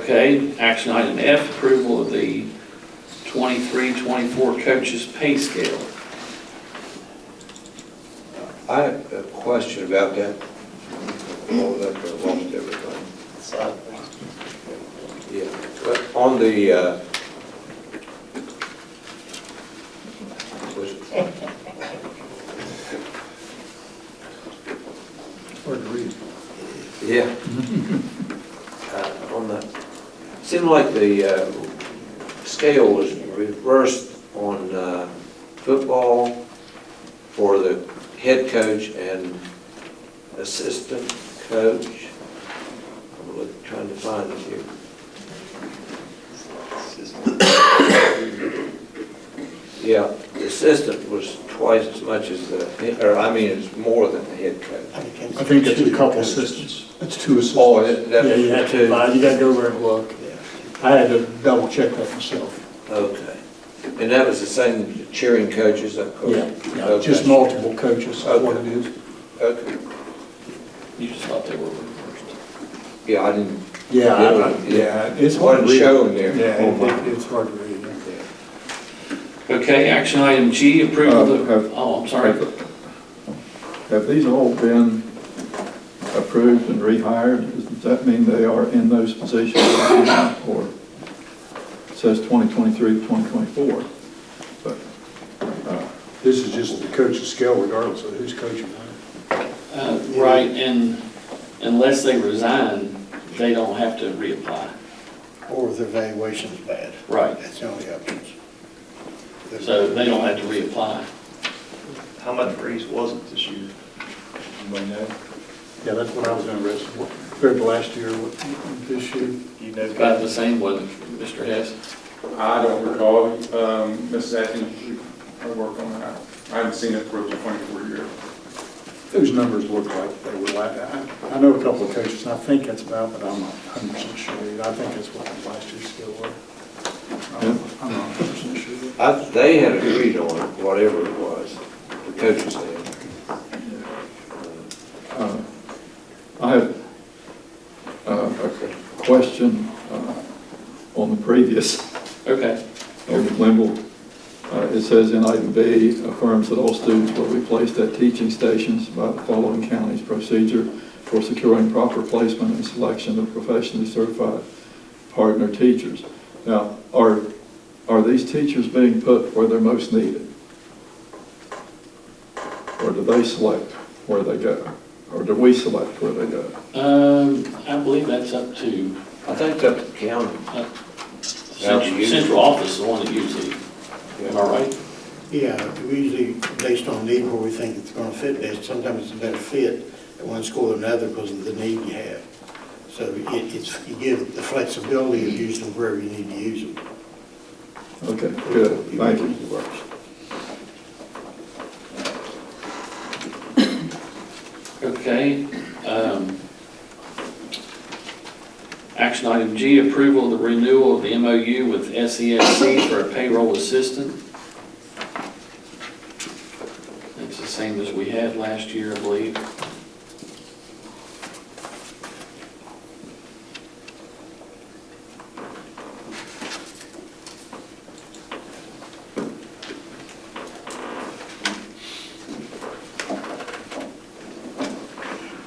Okay, action item F, approval of the 23-24 coaches pay scale. I have a question about that. Oh, that lost everything. Yeah, but on the, Hard to read. yeah. On the, seemed like the scale was reversed on football for the head coach and assistant coach. I'm trying to find it here. Yeah, the assistant was twice as much as the, or I mean, it's more than the head coach. I think it's a couple assistants. It's two assistants. Oh, Yeah, you have to, you gotta go over and look. I had to double check that myself. Okay. And that was the same cheering coaches, of course? Yeah, just multiple coaches, that's what it is. Okay. You just thought they were reversed. Yeah, I didn't. Yeah, it's hard to Wasn't read. showing there. Yeah, it's hard to read. Okay, action item G, approval of, oh, I'm sorry. Have these all been approved and rehired? Does that mean they are in those positions now, or it says 2023 to 2024? But This is just the coach's scale regardless of who's coaching. Right, and unless they resign, they don't have to reapply. Or if the evaluation's bad. Right, That's the only options. so they don't have to reapply. How much raise was it this year? Anybody know? Yeah, that's what I was interested in. Compared to last year, what, this year? You know? About the same, wasn't it, Mr. Hess? I don't recall. Mrs. Atkins, I worked on that. I haven't seen it for the 24 years. Those numbers look like they were I know a couple of coaches, and I think that's about, but I'm not 100% sure. I think that's what last year's scale was. I'm not 100% sure. They had agreed on it, whatever it was, the coaches had. I have a question on the previous, Okay, on the Glenville. It says in item B, affirms that all students will be placed at teaching stations by the following counties. Procedure for securing proper placement and selection of professionally certified partner teachers. Now, are these teachers being put where they're most needed? Or do they select where they go? Or do we select where they go? I believe that's up to, I think it's up to the county. central office is the one that usually, am I right? Yeah, we usually, based on need where we think it's gonna fit best, sometimes it's a better fit at one school or another because of the need you have. So you give the flexibility of using them wherever you need to use them. Okay, good, thank you. Okay. Action item G, approval of the renewal of the MOU with SESC for a payroll assistant. It's the same as we had last year, I believe.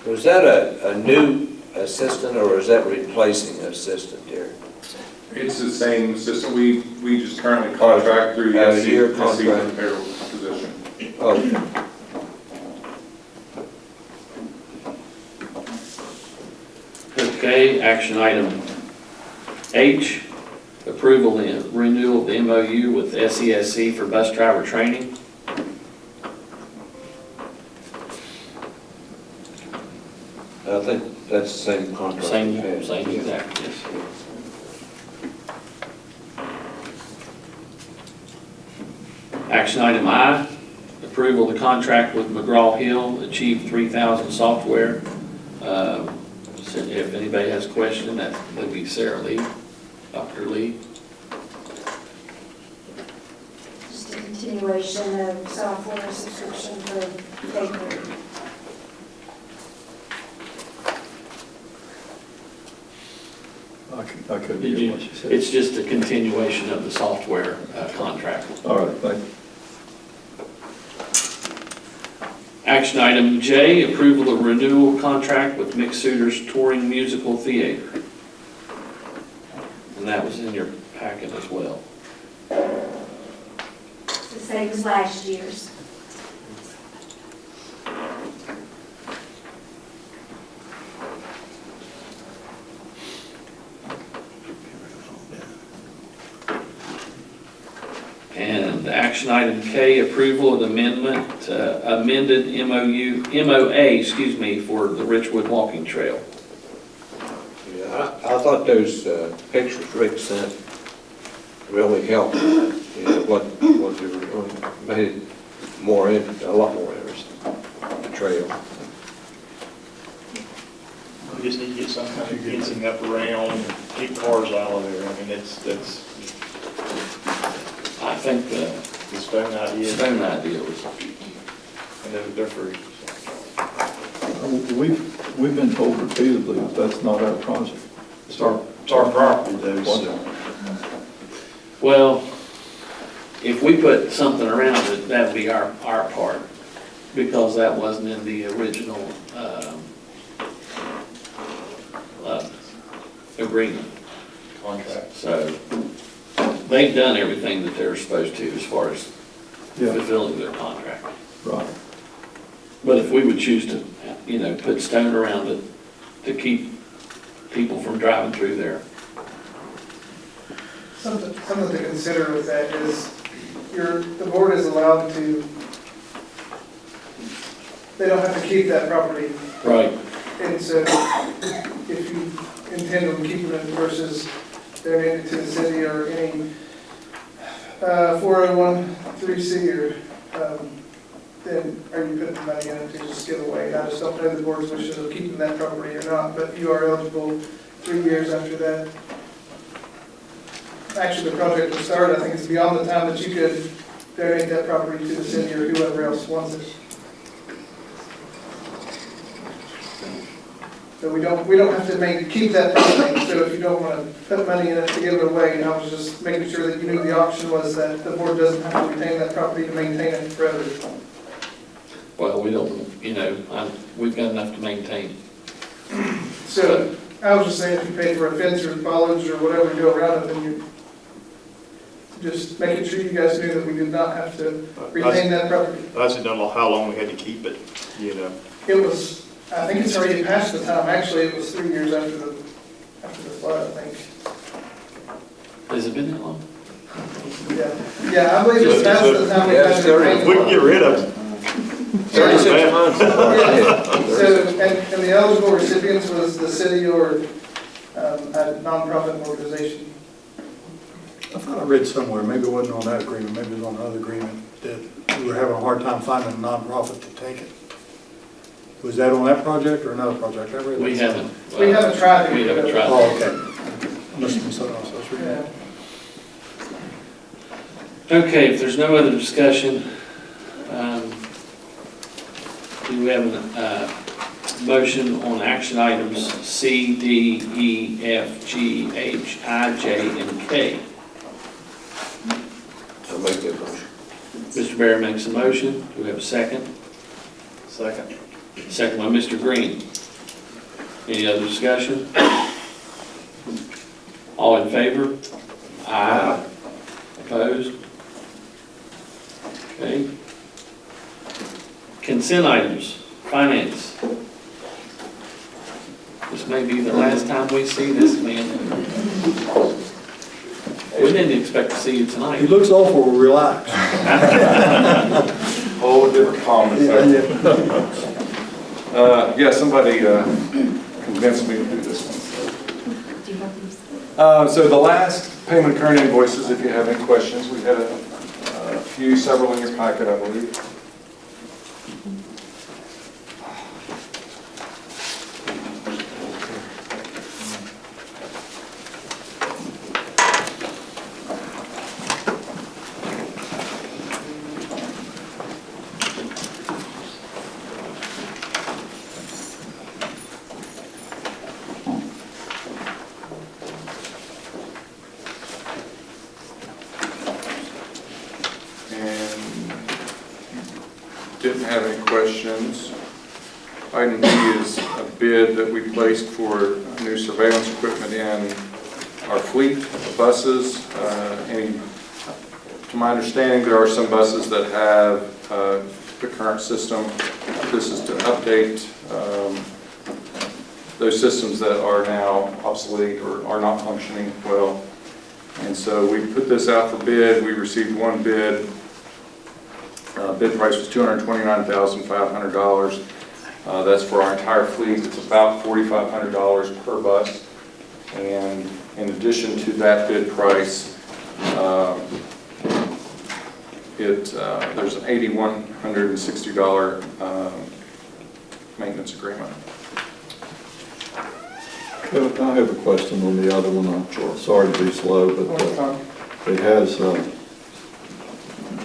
Was that a new assistant, or is that replacing an assistant there? It's the same system. We just currently contract through the Your SEC contract. payroll position. Okay. Okay, action item H, approval and renewal of the MOU with SESC for bus driver training. I think that's the same contract. Same we had. exact, yes. Action item I, approval of the contract with McGraw-Hill, Achieve 3000 software. So if anybody has a question, that would be Sarah Lee, Dr. Lee. Just a continuation of software subscription for Baker. I couldn't Did hear you? what you said. It's just a continuation of the software contract. All right, thank you. Action item J, approval of renewal contract with Mick Suter's Touring Musical Theater. And that was in your packet as well. It's the same as last year's. And action item K, approval of the amendment, amended MOA, for the Richwood Walking Trail. Yeah, I thought those pictures Rick sent really helped, what they were doing, made it more, a lot more interesting, the trail. We just need to get some kind of fencing up around, and keep cars out of there. I mean, that's I think the the stone idea. stone idea was, And they're free. We've been told repeatedly that that's not our project. It's our property though, so. well, if we put something around it, that'd be our part, because that wasn't in the original, agreement. Contract. So they've done everything that they're supposed to as far as Yeah, fulfilling their contract. right. But if we would choose to, put stone around it to keep people from driving through there. Something to consider with that is the board is allowed to, they don't have to keep that property. Right. And so if you intend on keeping it versus donating it to the city or any 401(c) or, then are you putting the money in it to just give away? And I just don't know the board's wishes of keeping that property or not, but you are eligible 3 years after that. Actually, the project will start, I think it's beyond the time that you could donate that property to the city or whoever else wants it. So we don't have to keep that property, so if you don't want to put money in it to give it away, and I was just making sure that you knew the option was that the board doesn't have to retain that property to maintain it forever. Well, we don't, we've got enough to maintain. So I was just saying, if you pay for a fence or bollards or whatever to go around it, then you just making sure you guys knew that we did not have to retain that property. I just don't know how long we had to keep it, It was, I think it's already past the time, actually, it was 3 years after the flood, I think. Has it been that long? Yeah, I believe it's past the time. Yeah, it's 30. We can get rid of it. 36 months. So, and the eligible recipients was the city or a nonprofit organization. I thought I read somewhere, maybe it wasn't on that agreement, maybe it was on another agreement, that we were having a hard time finding a nonprofit to take it. Was that on that project or another project? I read that We somewhere. haven't. We haven't tried to. We haven't tried. Oh, okay. Must have been something else I was reading. Yeah. Okay, if there's no other discussion, do we have a motion on action items C, D, E, F, G, H, I, J, and K? I'll make that motion. Mr. Bear makes a motion. Do we have a second? Second. Second by Mr. Green. Any other discussion? All in favor? Aye. Opposed? Okay. Consent items, finance. This may be the last time we see this man. We didn't expect to see you He tonight. looks awful relaxed. Whole different comments there. Yeah, somebody convinced me to do this one. So the last payment current invoices, if you have any questions, we had a few, several in your packet, I believe. didn't have any questions. Item B is a bid that we placed for new surveillance equipment in our fleet of buses. To my understanding, there are some buses that have the current system. This is to update those systems that are now obsolete or are not functioning well. And so we put this out for bid. We received one bid. Bid price was $229,500. That's for our entire fleet. It's about $4,500 per bus. And in addition to that bid price, there's an $8,160 maintenance agreement. I have a question on the other one. I'm sorry to be slow, but it has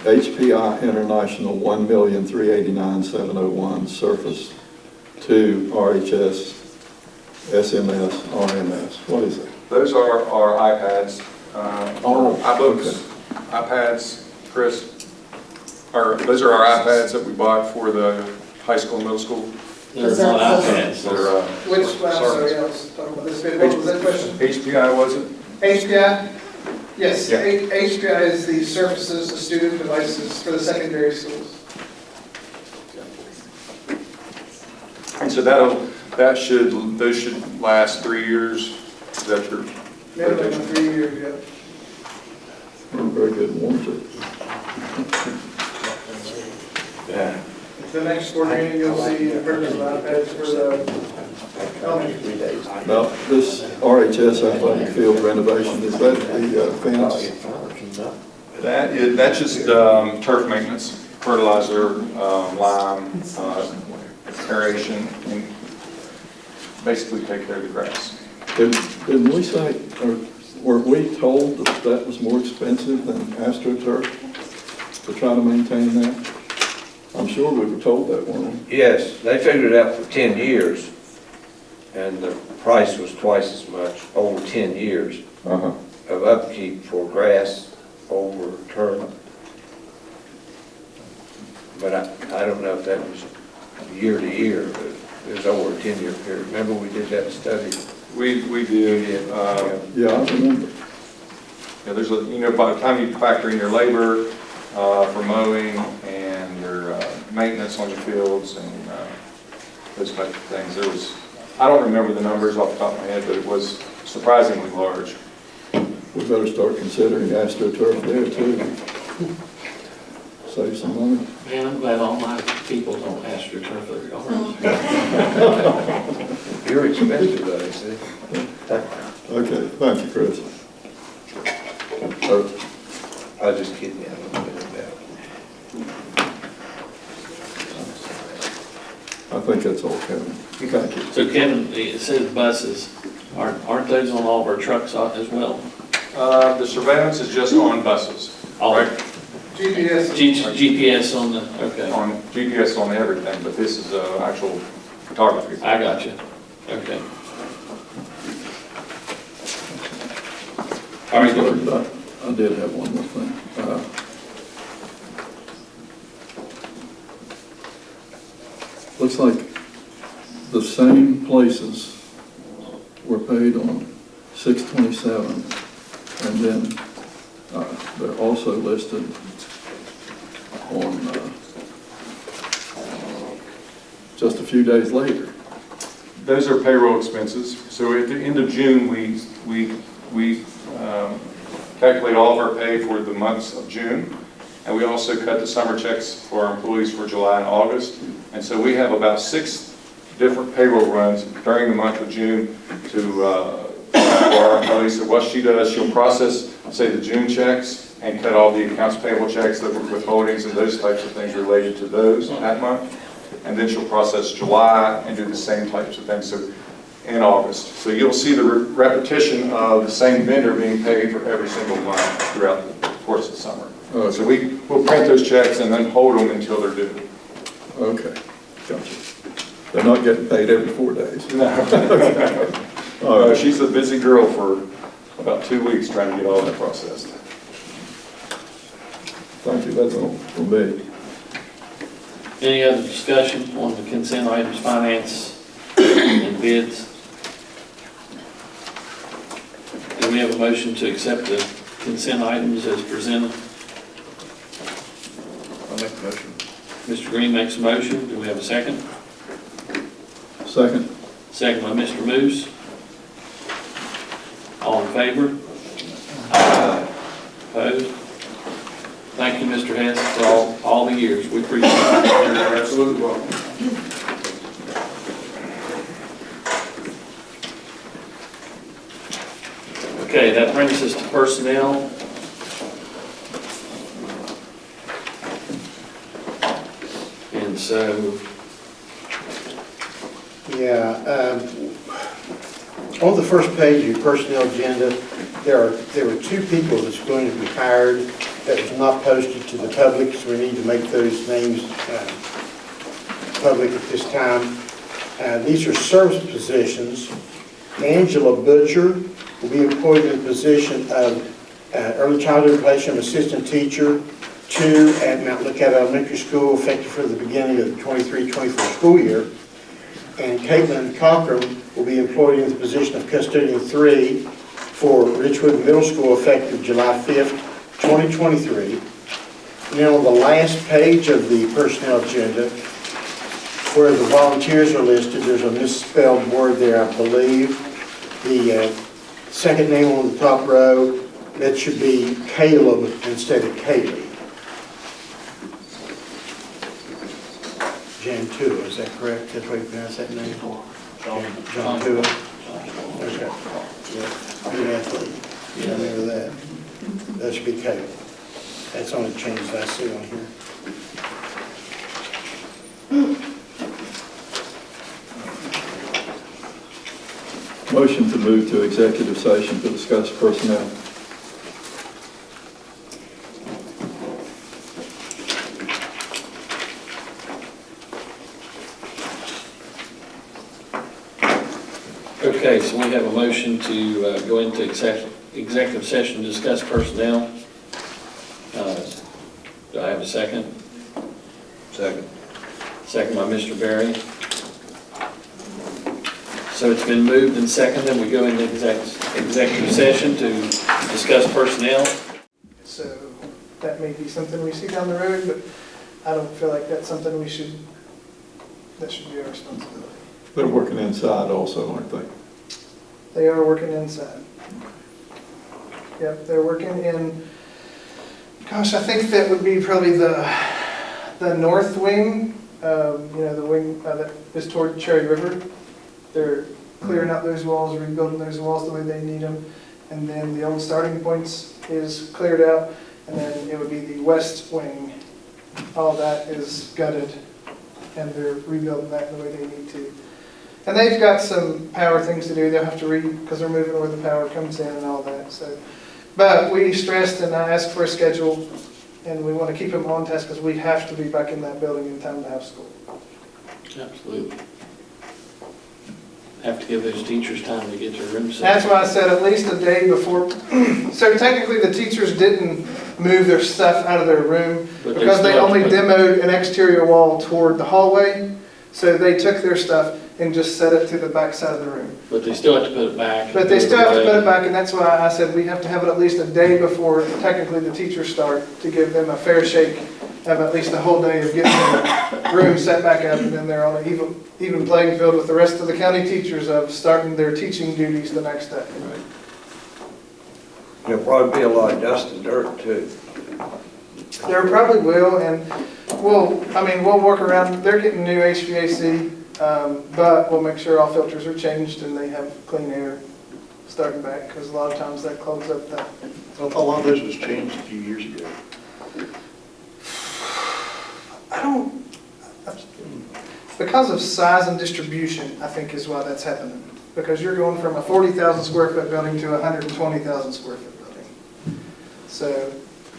HPI International 1,389,701 Surface 2 RHS SMS RMS. What is it? Those are our iPads, iBooks, iPads, Chris. Those are our iPads that we bought for the high school and middle school. They're not iPads. They're, Which, sorry, I was talking about this bid. What was that question? HPI, was it? HPI? Yes, Yeah. HPI is the surfaces, the student devices for the secondary schools. And so those should last 3 years. Is that your Minimum prediction? of 3 years, yeah. Very good warranty. Yeah. The next board meeting, you'll see the purchase of iPads for the elementary. Now, this RHS athletic field renovation, is that the fence? That's just turf maintenance, fertilizer, lime, aeration, and basically take care of the grass. Didn't we say, or were we told that that was more expensive than AstroTurf to try to maintain that? I'm sure we were told that, weren't we? Yes, they figured it out for 10 years, and the price was twice as much over 10 years of upkeep for grass over turf. But I don't know if that was year to year, but it was over a 10-year period. Remember we did that study? We did. Yeah, I remember. Yeah, there's by the time you factor in your labor for mowing and your maintenance on your fields and those types of things, I don't remember the numbers off the top of my head, but it was surprisingly large. We better start considering AstroTurf there too. Save some money. Man, I'm glad all my people don't AstroTurf their yards. You're expensive, though, you see. Okay, thank you, Chris. I was just kidding you. I don't know about I think that's all, Kevin. Thank you. So Kevin, it says buses. Aren't those on all of our trucks as well? The surveillance is just on buses, right? GPS. GPS on the, okay. On GPS on everything, but this is actual photography. I got you. Okay. I did have one more thing. Looks like the same places were paid on 6/27, and then they're also listed on just a few days later. Those are payroll expenses. So at the end of June, we calculate all of our pay for the months of June, and we also cut the summer checks for our employees for July and August. And so we have about 6 different payroll runs during the month of June for our employees. So what she does, she'll process, say, the June checks and cut all the accounts payable checks, the withholdings and those types of things related to those that month. And then she'll process July and do the same types of things in August. So you'll see the repetition of the same vendor being paid for every single month throughout the course of the summer. Okay. So we'll print those checks and then hold them until they're due. Okay, gotcha. They're not getting paid every 4 days. No. All right. She's a busy girl for about 2 weeks trying to get all that processed. Thank you, that's all from me. Any other discussion on the consent items, finance, and bids? Do we have a motion to accept the consent items as presented? I'll make the motion. Mr. Green makes a motion. Do we have a second? Second. Second by Mr. Moose. All in favor? Opposed? Thank you, Mr. Hess, for all the years. We appreciate it. You're absolutely welcome. Okay, that brings us to personnel. And so, Yeah, on the first page of your personnel agenda, there were two people that's going to be hired that was not posted to the public, so we need to make those names public at this time. These are service positions. Angela Butcher will be employed in the position of early childhood classroom assistant teacher 2 at Mount Lookout Elementary School, effective for the beginning of the 23-24 school year. And Caitlin Cochran will be employed in the position of custodian 3 for Richwood Middle School, effective July 5th, 2023. And then on the last page of the personnel agenda, where the volunteers are listed, there's a misspelled word there, I believe. The second name on the top row, that should be Caleb instead of Kaylee. Jantua, is that correct? That's what you pronounce that name? John Tua. Okay. Yeah, good athlete. Yeah, I remember that. That should be Caleb. That's the only change that I see on here. Motion to move to executive session to discuss personnel. okay, so we have a motion to go into executive session to discuss personnel. Do I have a second? Second. Second by Mr. Berry. So it's been moved and seconded, we go into executive session to discuss personnel. So that may be something we see down the road, but I don't feel like that's something that should be our responsibility. They're working inside also, aren't they? They are working inside. Yep, they're working in, gosh, I think that would be probably the north wing, the wing that is toward Cherry River. They're clearing out those walls, rebuilding those walls the way they need them. And then the old starting points is cleared out. And then it would be the west wing. All that is gutted. And they're rebuilding that the way they need to. And they've got some power things to do. They'll have to because they're moving where the power comes in and all that. So, but we stressed and I asked for a schedule. And we want to keep them on task because we have to be back in that building in time to have school. Absolutely. Have to give those teachers time to get their room set. That's why I said at least a day before. So technically, the teachers didn't move their stuff out of their room because they only demoed an exterior wall toward the hallway. So they took their stuff and just set it to the back side of the room. But they still have to put it back. But they still have to put it back, and that's why I said we have to have it at least a day before technically the teachers start to give them a fair shake, have at least a whole day of getting their room set back up, and then they're on an even playing field with the rest of the county teachers of starting their teaching duties the next day. Right. There'll probably be a lot of dust and dirt too. There probably will, and we'll work around, they're getting new HVAC, but we'll make sure all filters are changed and they have clean air starting back, because a lot of times that clogs up that. I thought a lot of those was changed a few years ago. Because of size and distribution, I think is why that's happening. Because you're going from a 40,000 square foot building to a 120,000 square foot building. So,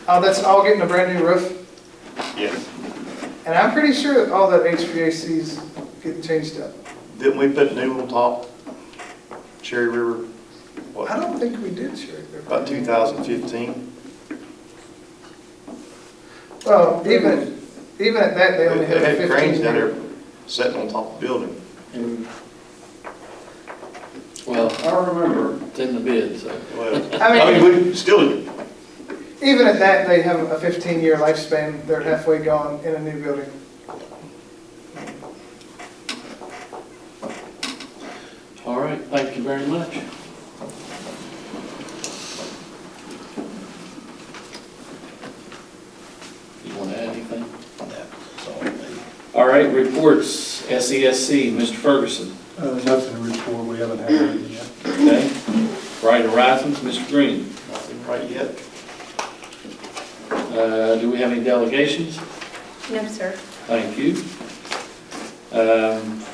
that's all getting a brand new roof. Yes. And I'm pretty sure that all that HVAC's getting changed up. Didn't we put new on top? Cherry River, I don't think we did, Sherry. about 2015? Well, even at that, they only have a They had 15 cranes down year. there sitting on top of the building. Well, I remember, it's in the bid, so. Well, I mean, we still, even at that, they have a 15-year lifespan. They're halfway gone in a new building. All right, thank you very much. You want to add anything? All right, reports, SESC, Mr. Ferguson. Nothing to report, we haven't had anything yet. Okay. Right Horizons, Mr. Green. nothing right yet. Do we have any delegations? No, sir. Thank you.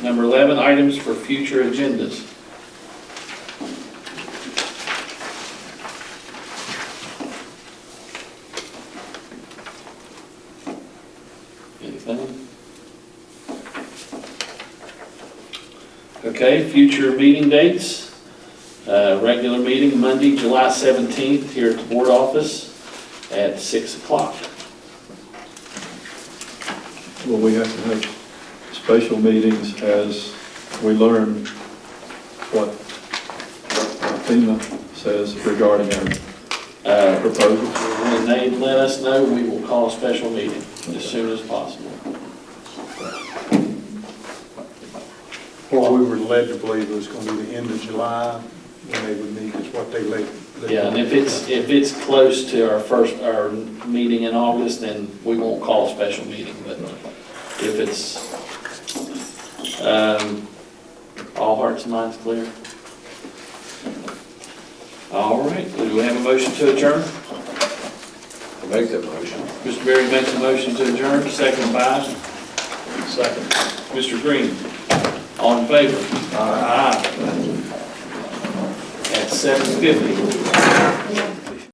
Number 11, items for future agendas. Anything? Okay, future meeting dates. Regular meeting Monday, July 17th, here at the board office at 6 o'clock. well, we have to have special meetings as we learn what FEMA says regarding our proposals. When they let us know, we will call a special meeting as soon as possible. What we were led to believe was going to be the end of July when they would meet, is what they laid. Yeah, and if it's close to our meeting in August, then we won't call a special meeting, but if it's, all hearts and minds clear? All right, do we have a motion to adjourn? I'll make that motion. Mr. Berry makes a motion to adjourn, second by? Second. Mr. Green, all in favor? Aye. At 7:50.